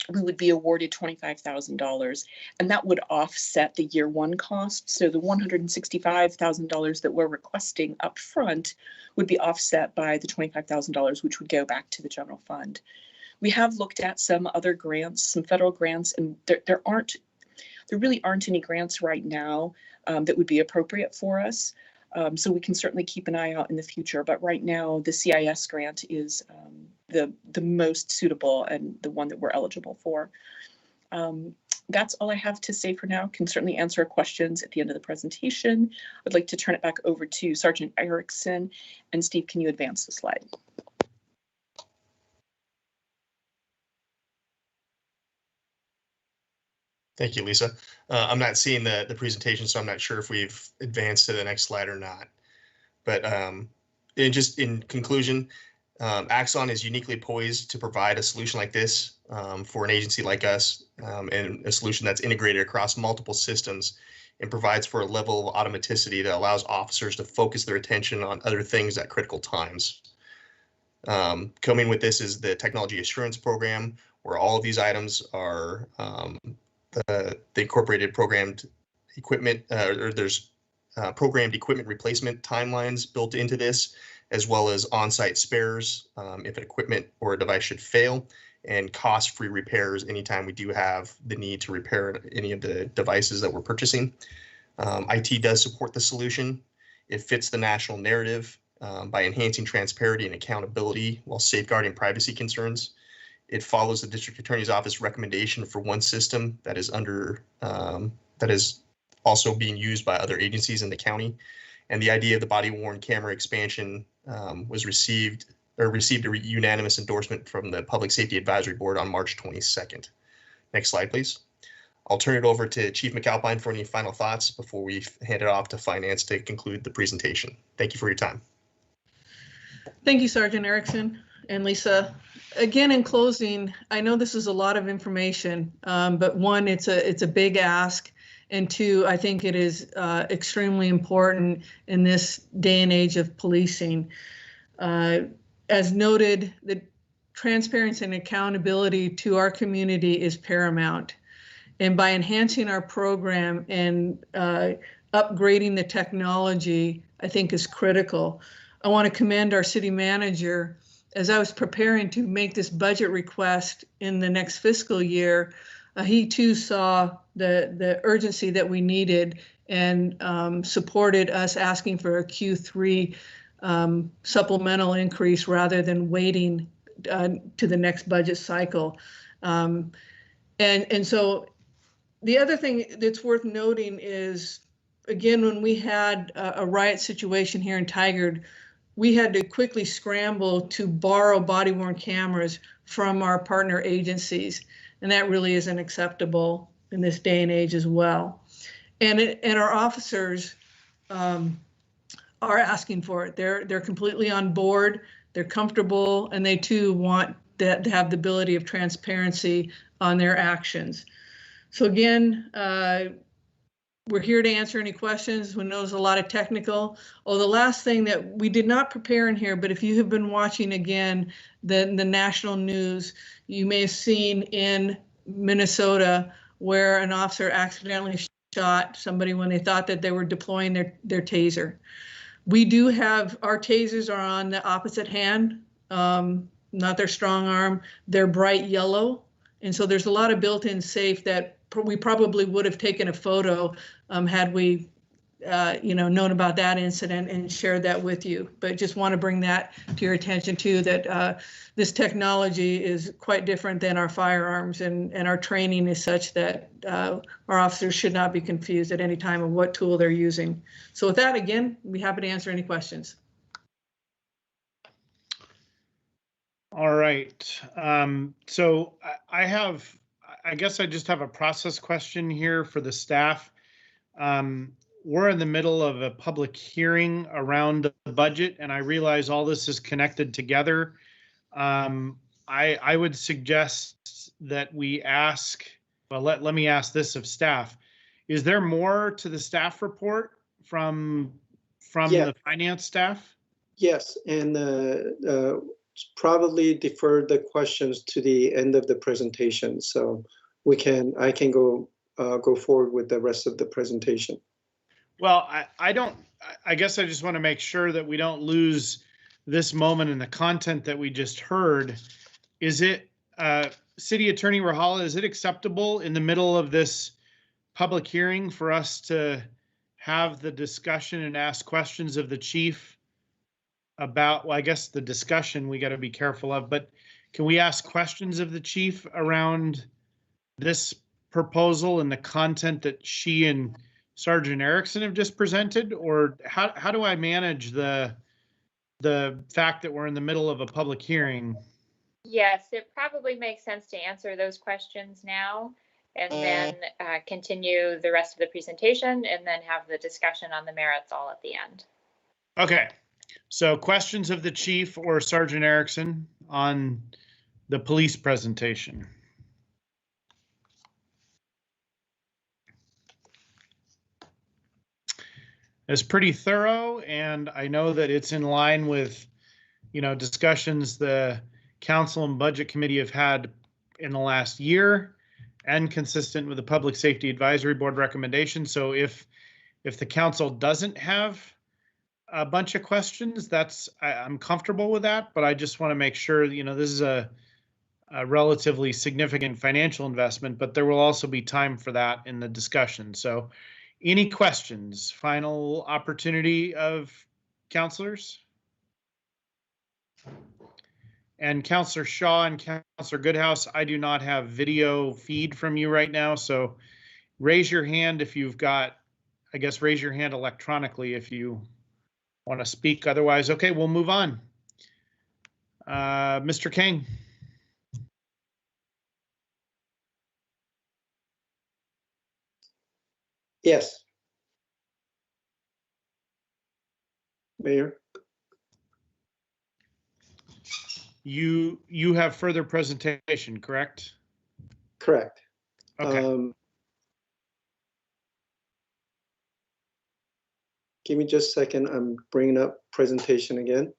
we would be awarded $25,000, and that would offset the year 1 cost. So the $165,000 that we're requesting up front would be offset by the $25,000, which would go back to the general fund. We have looked at some other grants, some federal grants, and there really aren't any grants right now that would be appropriate for us. So we can certainly keep an eye out in the future, but right now the CIS grant is the most suitable and the one that we're eligible for. That's all I have to say for now. Can certainly answer questions at the end of the presentation. I'd like to turn it back over to Sergeant Erickson, and Steve, can you advance the slide? Thank you, Lisa. I'm not seeing the presentation, so I'm not sure if we've advanced to the next slide or not. But in conclusion, Axon is uniquely poised to provide a solution like this for an agency like us, and a solution that's integrated across multiple systems and provides for a level of automaticity that allows officers to focus their attention on other things at critical times. Coming with this is the Technology Assurance Program, where all of these items are the incorporated programmed equipment, or there's programmed equipment replacement timelines built into this, as well as on-site spares if an equipment or a device should fail, and cost-free repairs anytime we do have the need to repair any of the devices that we're purchasing. IT does support the solution. It fits the national narrative by enhancing transparency and accountability while safeguarding privacy concerns. It follows the District Attorney's Office recommendation for one system that is also being used by other agencies in the county. And the idea of the body-worn camera expansion received a unanimous endorsement from the Public Safety Advisory Board on March 22nd. Next slide, please. I'll turn it over to Chief McAlpine for any final thoughts before we hand it off to Finance to conclude the presentation. Thank you for your time. Thank you, Sergeant Erickson and Lisa. Again, in closing, I know this is a lot of information, but one, it's a big ask. And two, I think it is extremely important in this day and age of policing. As noted, the transparency and accountability to our community is paramount. And by enhancing our program and upgrading the technology, I think is critical. I want to commend our city manager. As I was preparing to make this budget request in the next fiscal year, he too saw the urgency that we needed and supported us asking for a Q3 supplemental increase rather than waiting to the next budget cycle. And so the other thing that's worth noting is, again, when we had a riot situation here in Tigard, we had to quickly scramble to borrow body-worn cameras from our partner agencies. And that really isn't acceptable in this day and age as well. And our officers are asking for it. They're completely on board, they're comfortable, and they too want that to have the ability of transparency on their actions. So again, we're here to answer any questions. We know there's a lot of technical. Oh, the last thing that we did not prepare in here, but if you have been watching again the national news, you may have seen in Minnesota where an officer accidentally shot somebody when they thought that they were deploying their taser. We do have, our tasers are on the opposite hand, not their strong arm. They're bright yellow. And so there's a lot of built-in safe that we probably would have taken a photo had we known about that incident and shared that with you. But just want to bring that to your attention too, that this technology is quite different than our firearms, and our training is such that our officers should not be confused at any time of what tool they're using. So with that, again, I'd be happy to answer any questions. All right. So I guess I just have a process question here for the staff. We're in the middle of a public hearing around the budget, and I realize all this is connected together. I would suggest that we ask, well, let me ask this of staff. Is there more to the staff report from the finance staff? Yes, and probably defer the questions to the end of the presentation, so I can go forward with the rest of the presentation. Well, I guess I just want to make sure that we don't lose this moment in the content that we just heard. Is it, City Attorney Rajala, is it acceptable in the middle of this public hearing for us to have the discussion and ask questions of the chief about, well, I guess the discussion we got to be careful of, but can we ask questions of the chief around this proposal and the content that she and Sergeant Erickson have just presented? Or how do I manage the fact that we're in the middle of a public hearing? Yes, it probably makes sense to answer those questions now. and then continue the rest of the presentation and then have the discussion on the merits all at the end. Okay, so questions of the chief or Sergeant Erickson on the police presentation? It's pretty thorough, and I know that it's in line with, discussions the council and budget committee have had in the last year, and consistent with the Public Safety Advisory Board recommendation. So if the council doesn't have a bunch of questions, I'm comfortable with that, but I just want to make sure, this is a relatively significant financial investment, but there will also be time for that in the discussion. So any questions? Final opportunity of counselors? And Counselor Shaw and Counselor Goodhouse, I do not have video feed from you right now, so raise your hand if you've got, I guess raise your hand electronically if you want to speak. Otherwise, okay, we'll move on. Mr. King. Yes. Mayor? You have further presentation, correct? Correct. Okay. Give me just a second. I'm bringing up presentation again.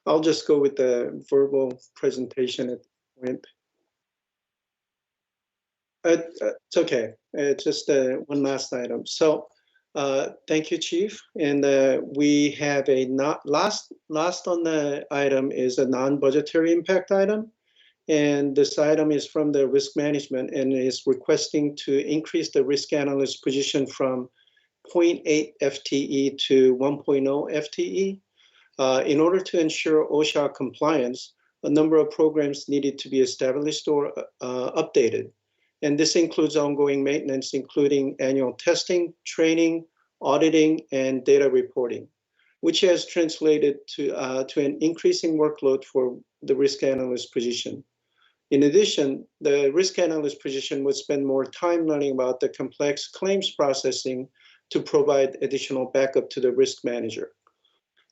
I'll just go with the verbal presentation at the point. It's okay. It's just one last item. So thank you, Chief. And we have a last on the item is a non-budgetary impact item. And this item is from the risk management and is requesting to increase the risk analyst position from 0.8 FTE to 1.0 FTE. In order to ensure OSHA compliance, a number of programs needed to be established or updated. And this includes ongoing maintenance, including annual testing, training, auditing, and data reporting, which has translated to an increasing workload for the risk analyst position. In addition, the risk analyst position would spend more time learning about the complex claims processing to provide additional backup to the risk manager.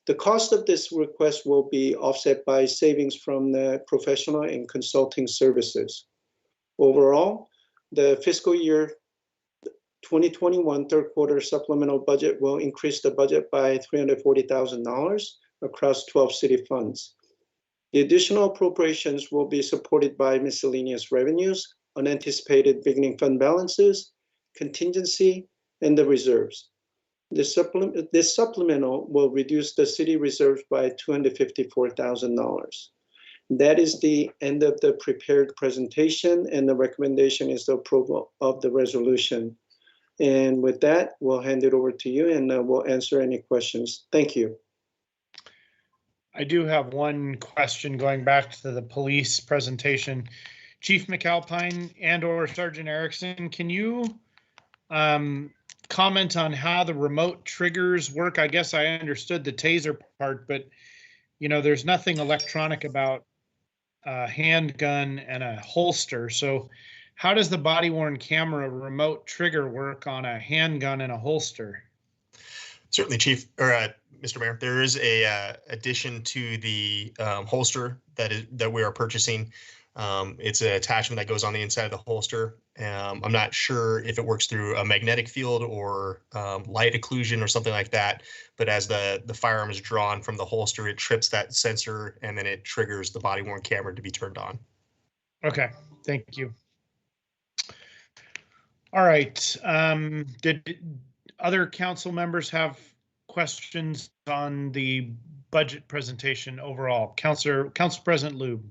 The cost of this request will be offset by savings from the professional and consulting services. Overall, the fiscal year 2021 third quarter supplemental budget will increase the budget by $340,000 across 12 city funds. The additional appropriations will be supported by miscellaneous revenues, unanticipated beginning fund balances, contingency, and the reserves. This supplemental will reduce the city reserves by $254,000. That is the end of the prepared presentation, and the recommendation is the approval of the resolution. And with that, we'll hand it over to you and we'll answer any questions. Thank you. I do have one question going back to the police presentation. Chief McAlpine and or Sergeant Erickson, can you comment on how the remote triggers work? I guess I understood the taser part, but there's nothing electronic about a handgun and a holster. So how does the body-worn camera remote trigger work on a handgun and a holster? Certainly, Chief, or Mr. Mayor, there is a addition to the holster that we are purchasing. It's an attachment that goes on the inside of the holster. I'm not sure if it works through a magnetic field or light occlusion or something like that, but as the firearm is drawn from the holster, it trips that sensor and then it triggers the body-worn camera to be turned on. Okay, thank you. All right, did other council members have questions on the budget presentation overall? Council President Lube.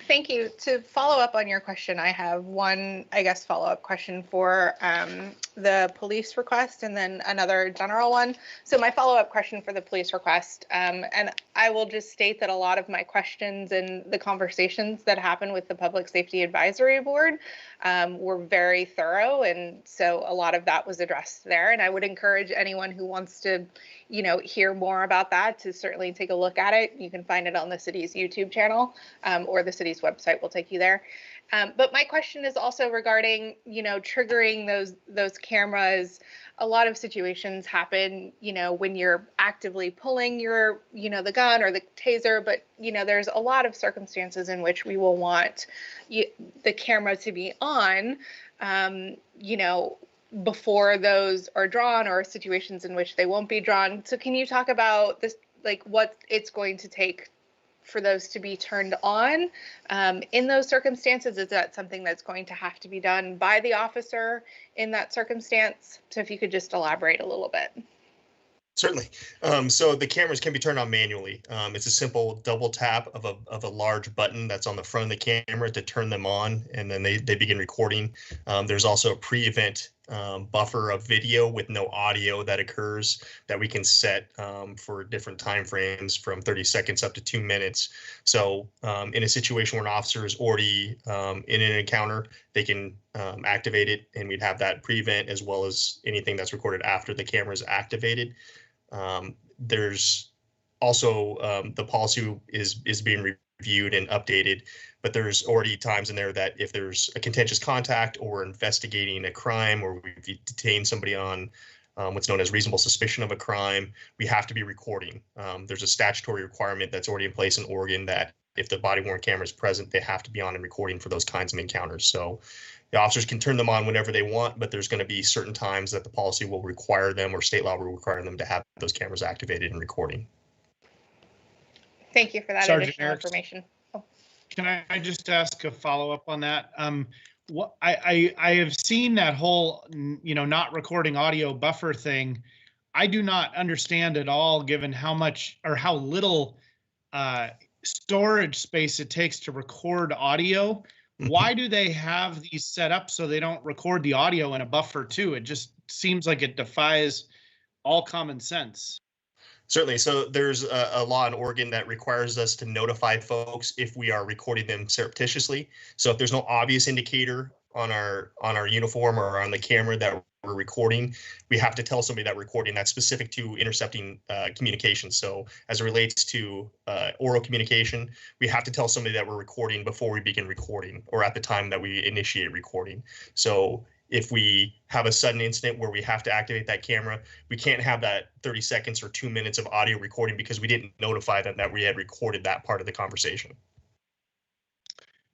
Thank you. To follow up on your question, I have one, follow-up question for the police request and then another general one. So my follow-up question for the police request, and I will just state that a lot of my questions and the conversations that happened with the Public Safety Advisory Board were very thorough, and so a lot of that was addressed there. And I would encourage anyone who wants to, you know, hear more about that to certainly take a look at it. You can find it on the city's YouTube channel, or the city's website will take you there. But my question is also regarding, you know, triggering those cameras. A lot of situations happen, you know, when you're actively pulling your, you know, the gun or the taser, but, you know, there's a lot of circumstances in which we will want the camera to be on, you know, before those are drawn, or situations in which they won't be drawn. So can you talk about this, like what it's going to take for those to be turned on in those circumstances? Is that something that's going to have to be done by the officer in that circumstance? So if you could just elaborate a little bit. Certainly. So the cameras can be turned on manually. It's a simple double tap of a large button that's on the front of the camera to turn them on, and then they begin recording. There's also a pre-event buffer of video with no audio that occurs that we can set for different time frames from 30 seconds up to 2 minutes. So in a situation where an officer is already in an encounter, they can activate it, and we'd have that pre-event as well as anything that's recorded after the camera is activated. There's also the policy is being reviewed and updated, but there's already times in there that if there's a contentious contact or investigating a crime, or we've detained somebody on what's known as reasonable suspicion of a crime, we have to be recording. There's a statutory requirement that's already in place in Oregon that if the body-worn camera is present, they have to be on and recording for those kinds of encounters. So the officers can turn them on whenever they want, but there's going to be certain times that the policy will require them, or state law will require them to have those cameras activated and recording. Thank you for that Sergeant additional Erickson. information. Oh. Can I just ask a follow-up on that? What I have seen that whole, you know, not recording audio buffer thing. I do not understand at all, given how much or how little storage space it takes to record audio. Why do they have these set up so they don't record the audio in a buffer too? It just seems like it defies all common sense. Certainly. So there's a law in Oregon that requires us to notify folks if we are recording them surreptitiously. So if there's no obvious indicator on our uniform or on the camera that we're recording, we have to tell somebody that we're recording. That's specific to intercepting communication. So as it relates to oral communication, we have to tell somebody that we're recording before we begin recording, or at the time that we initiate recording. So if we have a sudden incident where we have to activate that camera, we can't have that 30 seconds or 2 minutes of audio recording because we didn't notify them that we had recorded that part of the conversation.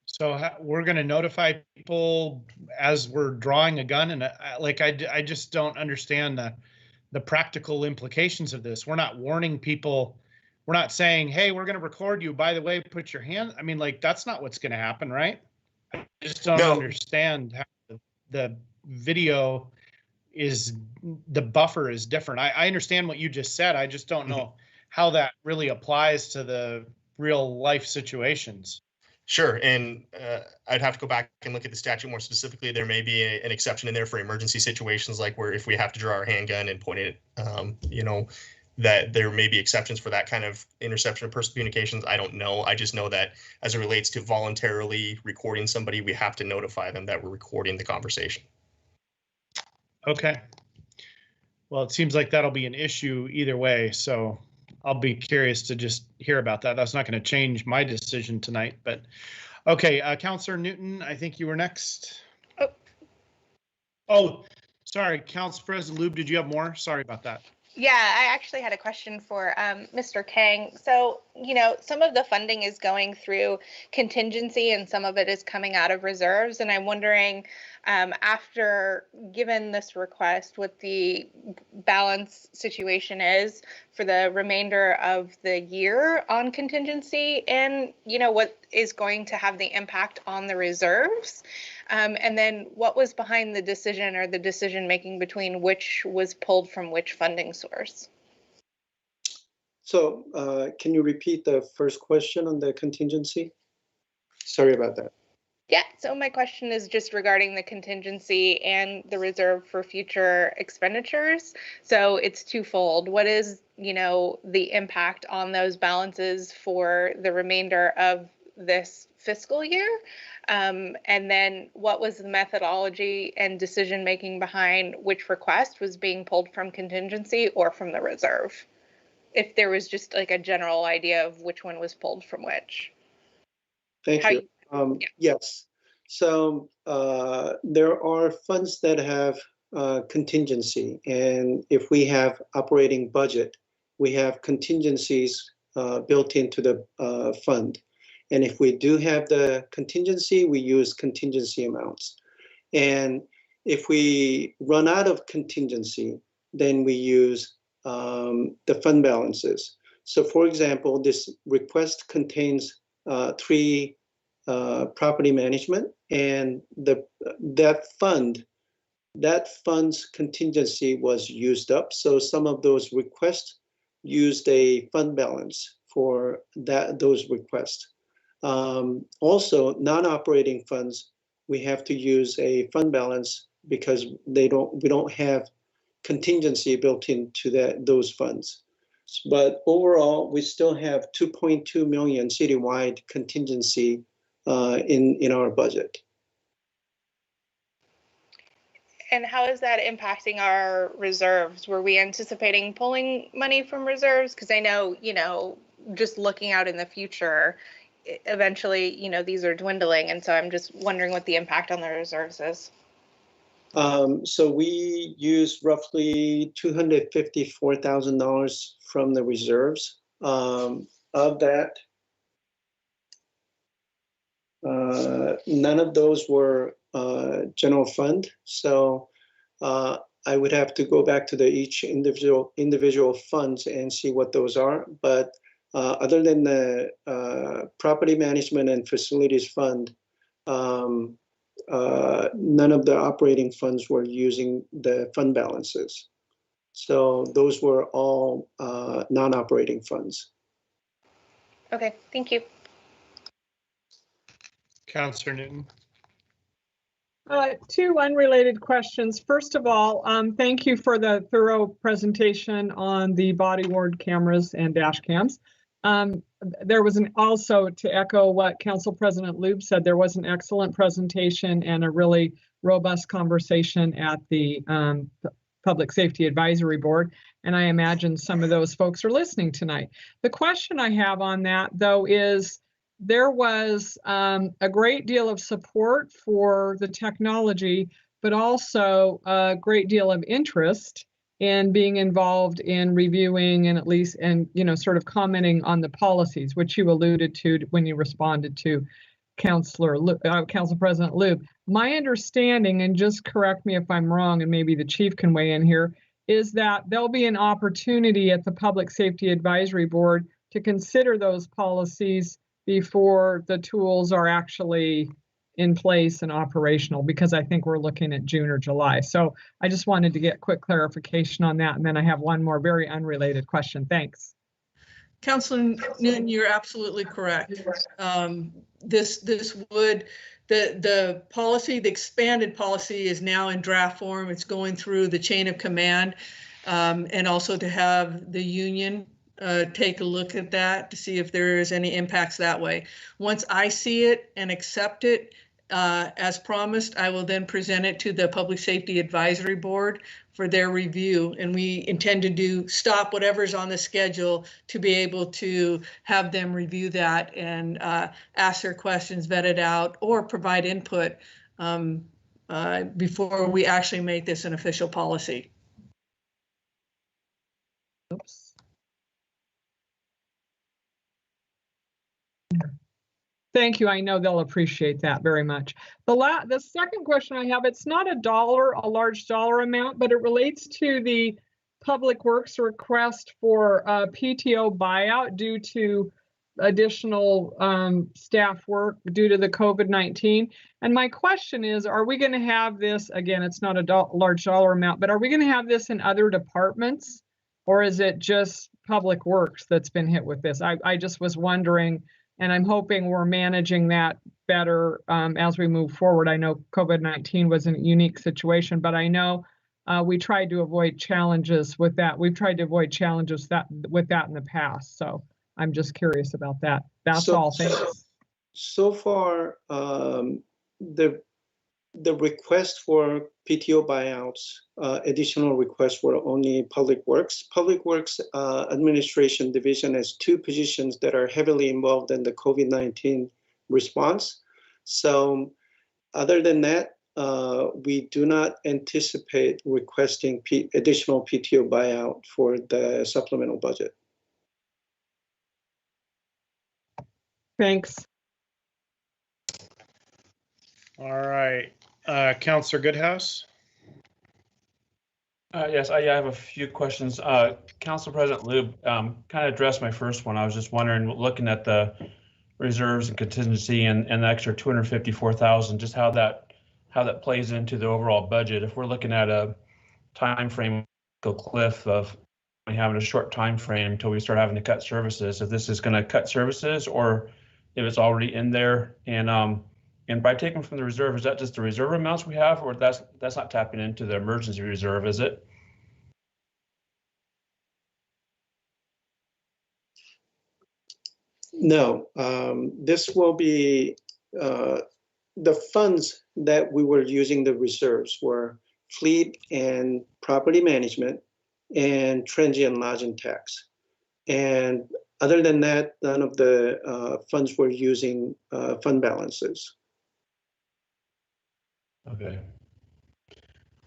So we're going to notify people as we're drawing a gun, and I just don't understand the practical implications of this. We're not warning people. We're not saying, hey, we're going to record you. By the way, put your hand. I mean, like, that's not what's going to happen, right? I just don't understand how the video is, the buffer is different. I understand what you just said. I just don't know how that really applies to the real life situations. Sure, and I'd have to go back and look at the statute more specifically. There may be an exception in there for emergency situations, like where if we have to draw our handgun and point it, you know, that there may be exceptions for that kind of interception of personal communications. I don't know. I just know that as it relates to voluntarily recording somebody, we have to notify them that we're recording the conversation. Okay. Well, it seems like that'll be an issue either way, so I'll be curious to just hear about that. That's not going to change my decision tonight, but okay. Councilor Newton, I think you were next. Oh, sorry, Council President Lube, did you have more? Sorry about that. Yeah, I actually had a question for Mr. Kang. So, you know, some of the funding is going through contingency and some of it is coming out of reserves. And I'm wondering, after given this request, what the balance situation is for the remainder of the year on contingency, and, you know, what is going to have the impact on the reserves. And then what was behind the decision or the decision making between which was pulled from which funding source? So can you repeat the first question on the contingency? Sorry about that. Yeah, so my question is just regarding the contingency and the reserve for future expenditures. So it's twofold. What is, the impact on those balances for the remainder of this fiscal year? And then what was the methodology and decision-making behind which request was being pulled from contingency or from the reserve? If there was just like a general idea of which one was pulled from which. Thank you. Yes. So there are funds that have contingency, and if we have operating budget, we have contingencies built into the fund. And if we do have the contingency, we use contingency amounts. And if we run out of contingency, then we use the fund balances. So for example, this request contains 3 property management, and that fund's contingency was used up. So some of those requests used a fund balance for those requests. Also, non-operating funds, we have to use a fund balance because we don't have contingency built into those funds. But overall, we still have 2.2 million citywide contingency in our budget. And how is that impacting our reserves? Were we anticipating pulling money from reserves? Because I know, just looking out in the future, eventually, these are dwindling. And so I'm just wondering what the impact on the reserves is. So we use roughly $254,000 from the reserves. Of that, none of those were general fund. So I would have to go back to each individual funds and see what those are. But other than the property management and facilities fund, none of the operating funds were using the fund balances. So those were all non-operating funds. Okay, thank you. Councillor Newton. 2 unrelated questions. First of all, thank you for the thorough presentation on the body worn cameras and dash cams. There was also, to echo what Council President Lube said, there was an excellent presentation and a really robust conversation at the Public Safety Advisory Board, and I imagine some of those folks are listening tonight. The question I have on that, though, is there was a great deal of support for the technology, but also a great deal of interest in being involved in reviewing and sort of commenting on the policies, which you alluded to when you responded to Council President Lube. My understanding, and just correct me if I'm wrong, and maybe the chief can weigh in here, is that there'll be an opportunity at the Public Safety Advisory Board to consider those policies before the tools are actually in place and operational, because I think we're looking at June or July. So I just wanted to get quick clarification on that. And then I have one more very unrelated question. Thanks. Councilor Newton, you're absolutely correct. This would, the policy, the expanded policy is now in draft form. It's going through the chain of command, and also to have the union take a look at that to see if there is any impacts that way. Once I see it and accept it as promised, I will then present it to the Public Safety Advisory Board for their review. And we intend to stop whatever's on the schedule to be able to have them review that and ask their questions, vet it out, or provide input before we actually make this an official policy. Oops. Thank you. I know they'll appreciate that very much. The second question I have, it's not a large dollar amount, but it relates to the Public Works request for PTO buyout due to additional staff work due to the COVID-19. And my question is, are we going to have this, again, it's not a large dollar amount, but are we going to have this in other departments, or is it just Public Works that's been hit with this? I just was wondering. And I'm hoping we're managing that better as we move forward. I know COVID-19 was a unique situation, but I know we tried to avoid challenges with that. We've tried to avoid challenges with that in the past. So I'm just curious about that. That's all. Thanks. So far, the request for PTO buyouts, additional requests were only Public Works. Public Works Administration Division has 2 positions that are heavily involved in the COVID-19 response. So other than that, we do not anticipate requesting additional PTO buyout for the supplemental budget. Thanks. All right, Councilor Goodhouse. Yes, I have a few questions. Council President Lube kind of addressed my first one. I was just wondering, looking at the reserves and contingency and the extra 254,000, just how that plays into the overall budget. If we're looking at a time frame, go cliff of having a short time frame until we start having to cut services, if this is going to cut services or if it's already in there, and by taking from the reserve, is that just the reserve amounts we have, or that's not tapping into the emergency reserve, is it? No, this will be the funds that we were using. The reserves were fleet and property management and transient lodging tax. And other than that, none of the funds were using fund balances. Okay.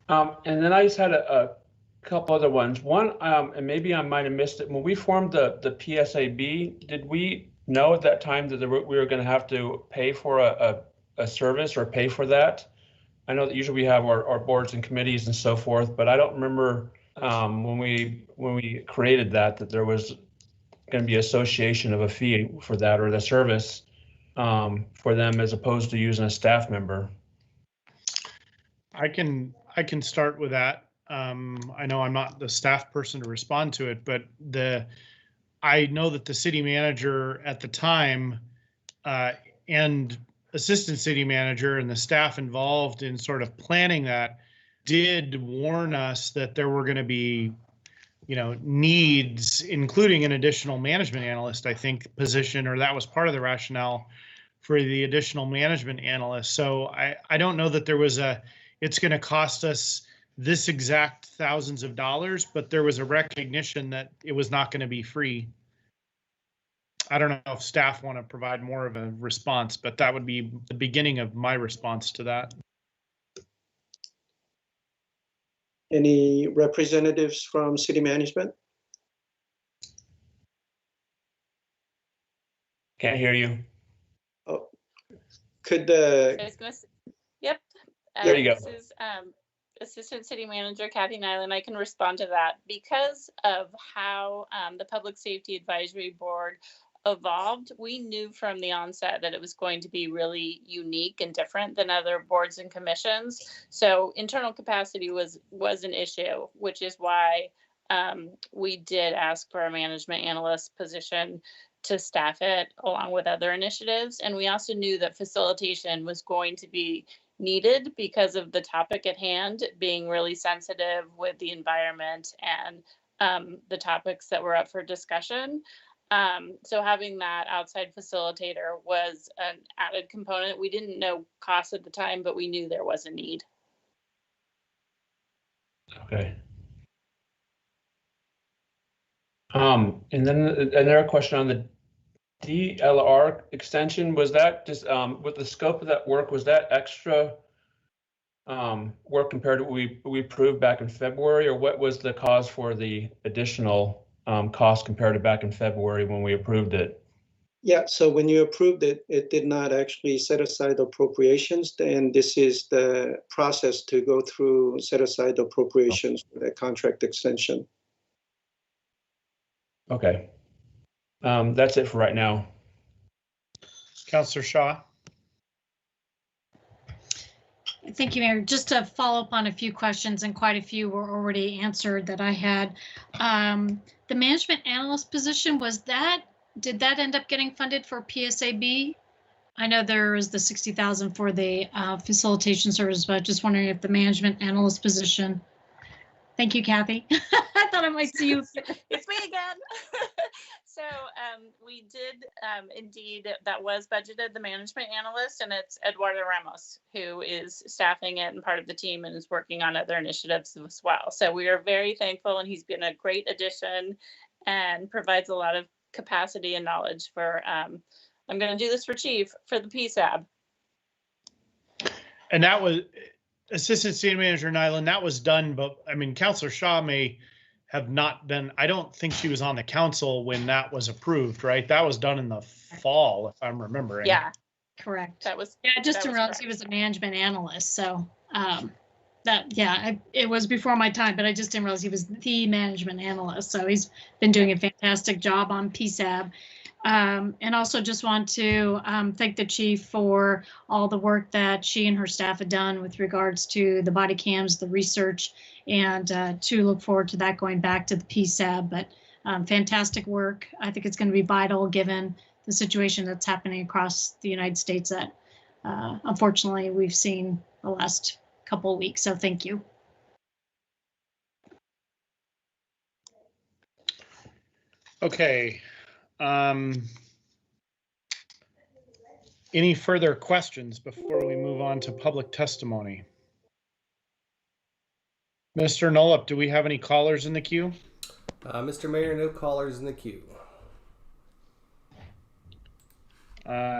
And then I just had a couple other ones. One, and maybe I might have missed it. When we formed the PSAB, did we know at that time that we were going to have to pay for a service or pay for that? I know that usually we have our boards and committees and so forth, but I don't remember when we created that there was going to be association of a fee for that or the service for them as opposed to using a staff member. I can start with that. I know I'm not the staff person to respond to it, but I know that the city manager at the time and assistant city manager and the staff involved in sort of planning that did warn us that there were going to be, needs, including an additional management analyst, I think, position, or that was part of the rationale for the additional management analyst. So I don't know that there was it's going to cost us this exact thousands of dollars, but there was a recognition that it was not going to be free. I don't know if staff want to provide more of a response, but that would be the beginning of my response to that. Any representatives from city management? Can't hear you. Oh, could the... Yep. There you go. This is Assistant City Manager Kathy Nyland. I can respond to that. Because of how the Public Safety Advisory Board evolved, we knew from the onset that it was going to be really unique and different than other boards and commissions. So internal capacity was an issue, which is why we did ask for a management analyst position to staff it along with other initiatives. And we also knew that facilitation was going to be needed because of the topic at hand being really sensitive with the environment and the topics that were up for discussion. So having that outside facilitator was an added component. We didn't know cost at the time, but we knew there was a need. Okay. And then another question on the DLR extension, was that just with the scope of that work, was that extra work compared to what we approved back in February, or what was the cause for the additional cost compared to back in February when we approved it? Yeah, so when you approved it, it did not actually set aside appropriations, and this is the process to go through set aside appropriations for that contract extension. Okay. That's it for right now. Councilor Shaw. Thank you, Mayor. Just to follow up on a few questions, and quite a few were already answered that I had. The management analyst position, was that did that end up getting funded for PSAB? I know there is the 60,000 for the facilitation service, but just wondering if the management analyst position. Thank you, Kathy. I thought I might see you. It's me again. So we did indeed, that was budgeted, the management analyst, and it's Eduardo Ramos who is staffing it and part of the team and is working on other initiatives as well. So we are very thankful, and he's been a great addition and provides a lot of capacity and knowledge for, I'm going to do this for Chief, for the PSAB. And that was Assistant City Manager Nyland, that was done, but I mean, Councilor Shaw may have not been, I don't think she was on the council when that was approved, right? That was done in the fall, if I'm remembering. Yeah, correct. That was, yeah, I just that didn't was realize correct. he was a management analyst. So it was before my time, but I just didn't realize he was the management analyst. So he's been doing a fantastic job on PSAB. And also just want to thank the chief for all the work that she and her staff have done with regards to the body cams, the research, and to look forward to that going back to the PSAB. But fantastic work. I think it's going to be vital given the situation that's happening across the United States that unfortunately we've seen the last couple of weeks. So thank you. Okay. Any further questions before we move on to public testimony? Mr. Nolup, do we have any callers in the queue? Mr. Mayor, no callers in the queue.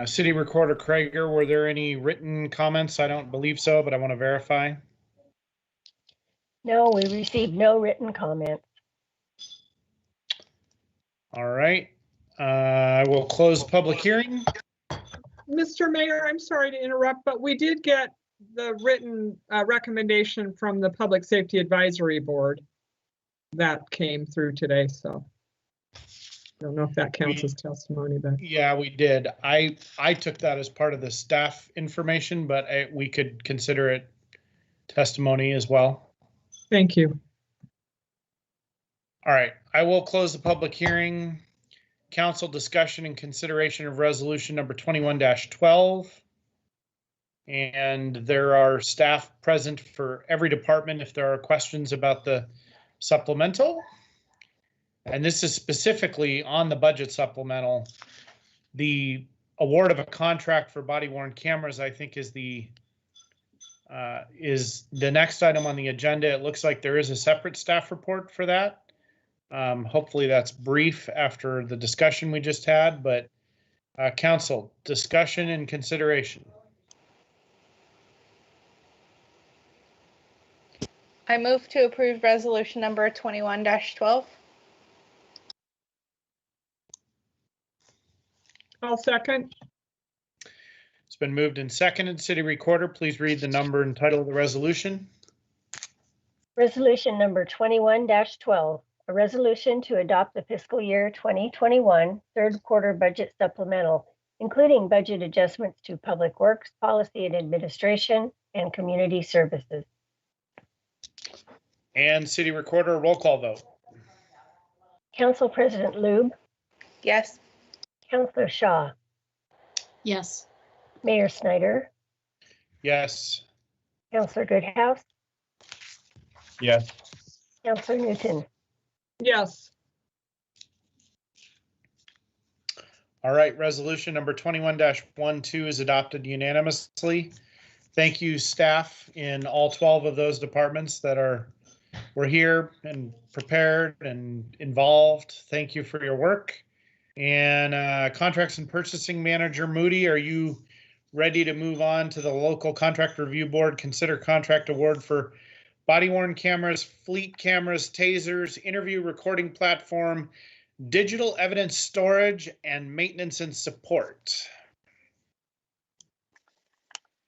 City Recorder Krager, were there any written comments? I don't believe so, but I want to verify. No, we received no written comments. All right. I will close the public hearing. Mr. Mayor, I'm sorry to interrupt, but we did get the written recommendation from the Public Safety Advisory Board that came through today, so I don't know if that counts as testimony, but Yeah, we did. I took that as part of the staff information, but we could consider it testimony as well. thank you. All right, I will close the public hearing. Council discussion and consideration of resolution number 21-12. And there are staff present for every department if there are questions about the supplemental. And this is specifically on the budget supplemental. The award of a contract for body-worn cameras, I think, is the next item on the agenda. It looks like there is a separate staff report for that. Hopefully that's brief after the discussion we just had, but council, discussion and consideration. I move to approve resolution number 21-12. I'll second. It's been moved and seconded. City Recorder, please read the number and title of the resolution. Resolution number 21-12, a resolution to adopt the fiscal year 2021 third quarter budget supplemental, including budget adjustments to Public Works, Policy and Administration, and Community Services. And City Recorder, roll call vote. Council President Lube, Yes. Councilor Shaw, Yes. Mayor Snyder, Yes. Councilor Goodhouse, Yes. Councilor Newton. Yes. All right, resolution number 21-12 is adopted unanimously. Thank you, staff in all 12 of those departments that were here and prepared and involved. Thank you for your work. And Contracts and Purchasing Manager Moody, are you ready to move on to the local contract review board? Consider contract award for body-worn cameras, fleet cameras, tasers, interview recording platform, digital evidence storage, and maintenance and support.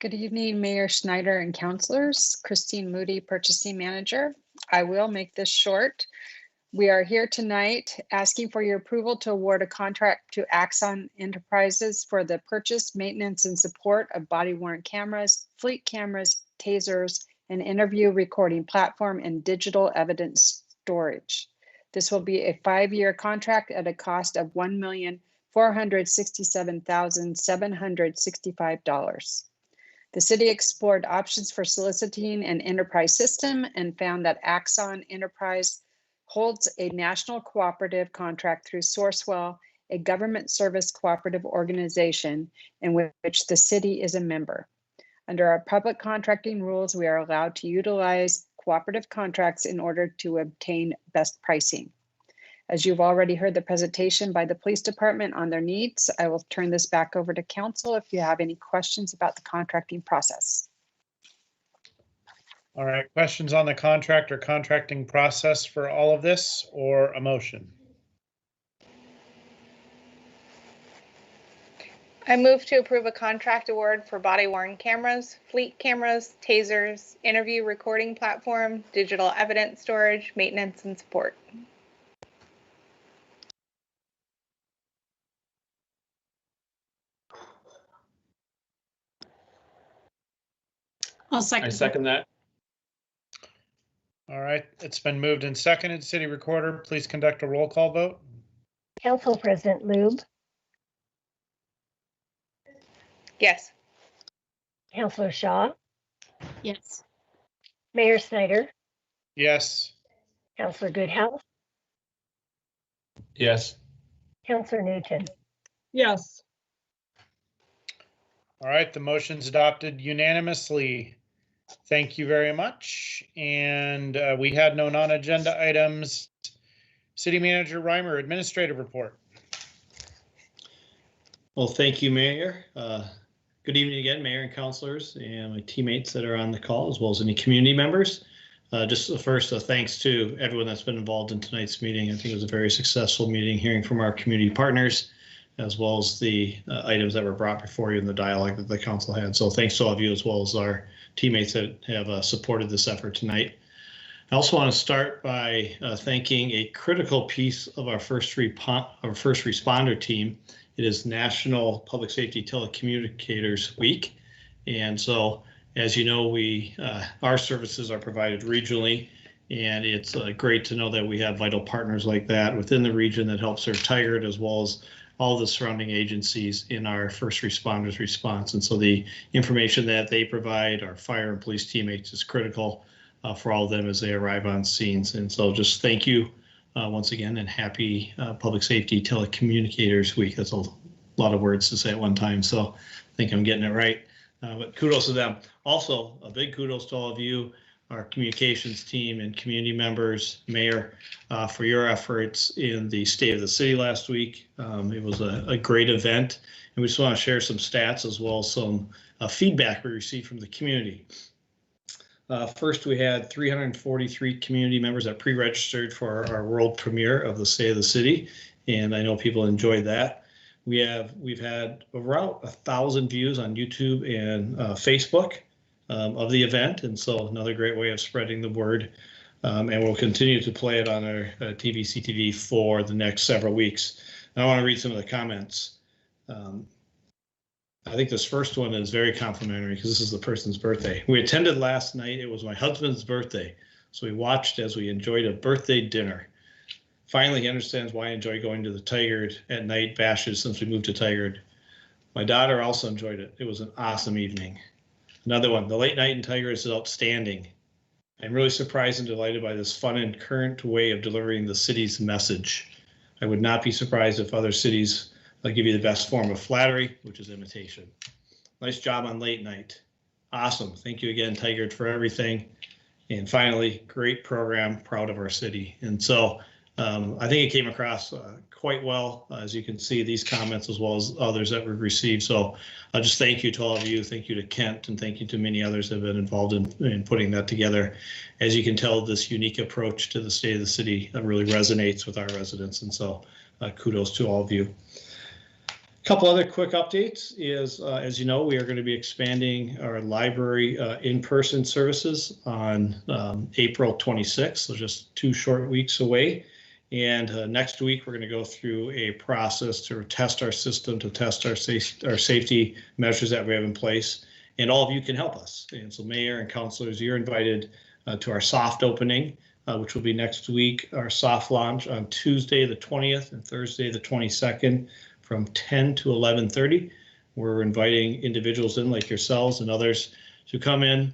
Good evening, Mayor Schneider and councilors. Christine Moody, Purchasing Manager. I will make this short. We are here tonight asking for your approval to award a contract to Axon Enterprises for the purchase, maintenance, and support of body-worn cameras, fleet cameras, tasers, and interview recording platform and digital evidence storage. This will be a 5-year contract at a cost of $467,765. The city explored options for soliciting an enterprise system and found that Axon Enterprise holds a national cooperative contract through Sourcewell, a government service cooperative organization in which the city is a member. Under our public contracting rules, we are allowed to utilize cooperative contracts in order to obtain best pricing. As you've already heard the presentation by the police department on their needs, I will turn this back over to council if you have any questions about the contracting process. All right, questions on the contract or contracting process for all of this, or a motion? I move to approve a contract award for body worn cameras, fleet cameras, tasers, interview recording platform, digital evidence storage, maintenance and support. I'll second. I second that. All right, it's been moved and seconded. City Recorder, please conduct a roll call vote. Council President Lube, Yes. Councilor Shaw, Yes. Mayor Snyder, Yes. Councilor Goodhouse, Yes. Councilor Newton. Yes. All right, the motion's adopted unanimously. Thank you very much. And we had no non-agenda items. City Manager Reimer, administrative report. Well, thank you, Mayor. Good evening again, Mayor and councilors and my teammates that are on the call, as well as any community members. Just first, thanks to everyone that's been involved in tonight's meeting. I think it was a very successful meeting, hearing from our community partners, as well as the items that were brought before you in the dialogue that the council had. So thanks to all of you, as well as our teammates that have supported this effort tonight. I also want to start by thanking a critical piece of our first responder team. It is National Public Safety Telecommunicators Week. And so, as you know, our services are provided regionally, and it's great to know that we have vital partners like that within the region that help serve Tigard, as well as all the surrounding agencies in our first responders response. And so the information that they provide our fire and police teammates is critical for all of them as they arrive on scenes. And so just thank you once again, and happy Public Safety Telecommunicators Week. That's a lot of words to say at one time, so I think I'm getting it right. But kudos to them. Also, a big kudos to all of you, our communications team and community members, Mayor, for your efforts in the State of the City last week. It was a great event, and we just want to share some stats as well as some feedback we received from the community. First, we had 343 community members that pre-registered for our world premiere of the State of the City, and I know people enjoyed that. We've had around 1,000 views on YouTube and Facebook of the event, and so another great way of spreading the word. And we'll continue to play it on our TVCTV for the next several weeks. And I want to read some of the comments. I think this first one is very complimentary because this is the person's birthday. We attended last night. It was my husband's birthday, so we watched as we enjoyed a birthday dinner. Finally, he understands why I enjoy going to the Tigard at night bashes since we moved to Tigard. My daughter also enjoyed it. It was an awesome evening. Another one, the late night in Tigard is outstanding. I'm really surprised and delighted by this fun and current way of delivering the city's message. I would not be surprised if other cities give you the best form of flattery, which is imitation. Nice job on late night. Awesome. Thank you again, Tigard, for everything. And finally, great program, proud of our city. And so I think it came across quite well, as you can see these comments as well as others that we've received. So I'll just thank you to all of you. Thank you to Kent, and thank you to many others that have been involved in putting that together. As you can tell, this unique approach to the State of the City really resonates with our residents. And so kudos to all of you. A couple other quick updates is, as you know, we are going to be expanding our library in-person services on April 26th, so just 2 short weeks away. And next week, we're going to go through a process to test our system, to test our safety measures that we have in place. And all of you can help us. And so Mayor and councilors, you're invited to our soft opening, which will be next week, our soft launch on Tuesday, the 20th and Thursday, the 22nd. from 10 to 11:30. We're inviting individuals in like yourselves and others to come in,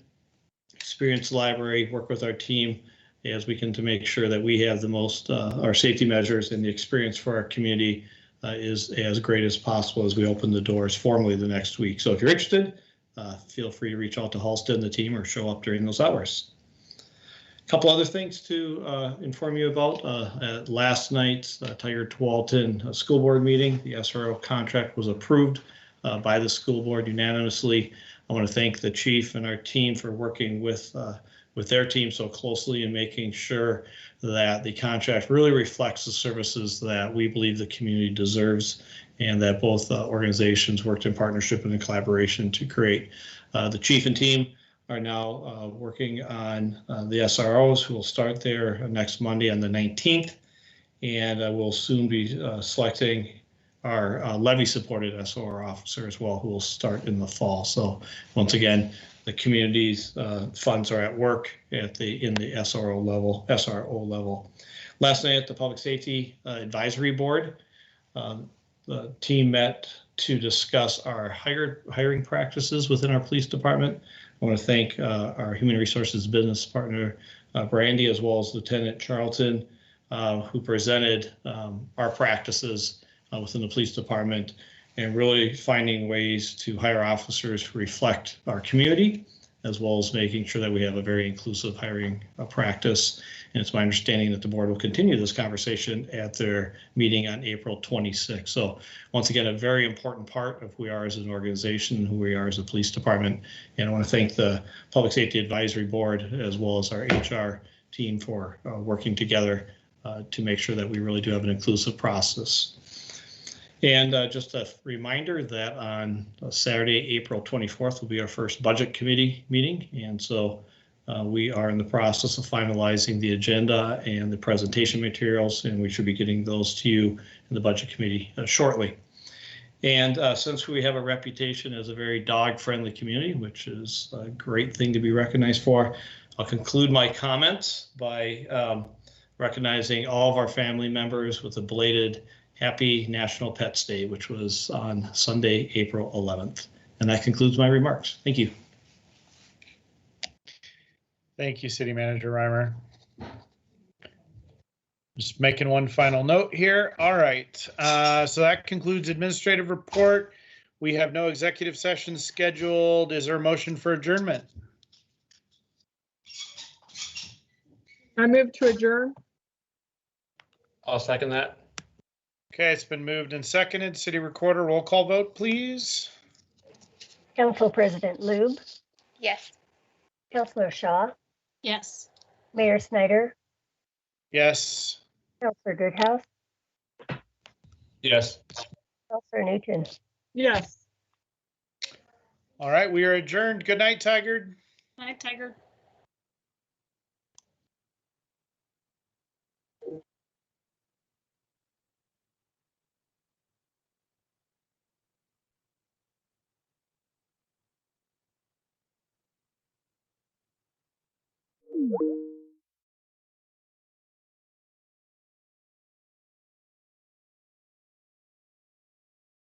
experience the library, work with our team as we can to make sure that we have the most, our safety measures and the experience for our community is as great as possible as we open the doors formally the next week. So if you're interested, feel free to reach out to Halstead and the team or show up during those hours. A couple other things to inform you about. At last night's Tigard-Tualatin School Board meeting, the SRO contract was approved by the school board unanimously. I want to thank the chief and our team for working with their team so closely and making sure that the contract really reflects the services that we believe the community deserves, and that both organizations worked in partnership and in collaboration to create. The chief and team are now working on the SROs, who will start there next Monday on the 19th, and we'll soon be selecting our levy-supported SOR officer as well, who will start in the fall. So once again, the community's funds are at work in the SRO level. Last night at the Public Safety Advisory Board, the team met to discuss our hiring practices within our police department. I want to thank our human resources business partner, Brandy, as well as Lieutenant Charlton, who presented our practices within the police department, and really finding ways to hire officers who reflect our community, as well as making sure that we have a very inclusive hiring practice. And it's my understanding that the board will continue this conversation at their meeting on April 26th. So once again, a very important part of who we are as an organization and who we are as a police department. And I want to thank the Public Safety Advisory Board as well as our HR team for working together to make sure that we really do have an inclusive process. And just a reminder that on Saturday, April 24th will be our first budget committee meeting. And so we are in the process of finalizing the agenda and the presentation materials, and we should be getting those to you in the budget committee shortly. And since we have a reputation as a very dog-friendly community, which is a great thing to be recognized for, I'll conclude my comments by recognizing all of our family members with a belated Happy National Pets Day, which was on Sunday, April 11th. And that concludes my remarks. Thank you. Thank you, City Manager Reimer. Just making one final note here. All right, so that concludes administrative report. We have no executive sessions scheduled. Is there a motion for adjournment? I move to adjourn. I'll second that. Okay, it's been moved and seconded. City Recorder, roll call vote, please. Council President Lube, Yes. Councilor Shaw, Yes. Mayor Snyder, Yes. Councilor Goodhouse, Yes. Councilor Newton. Yes. All right, we are adjourned. Good night, Tigard. Night, Tiger. Mm-hmm.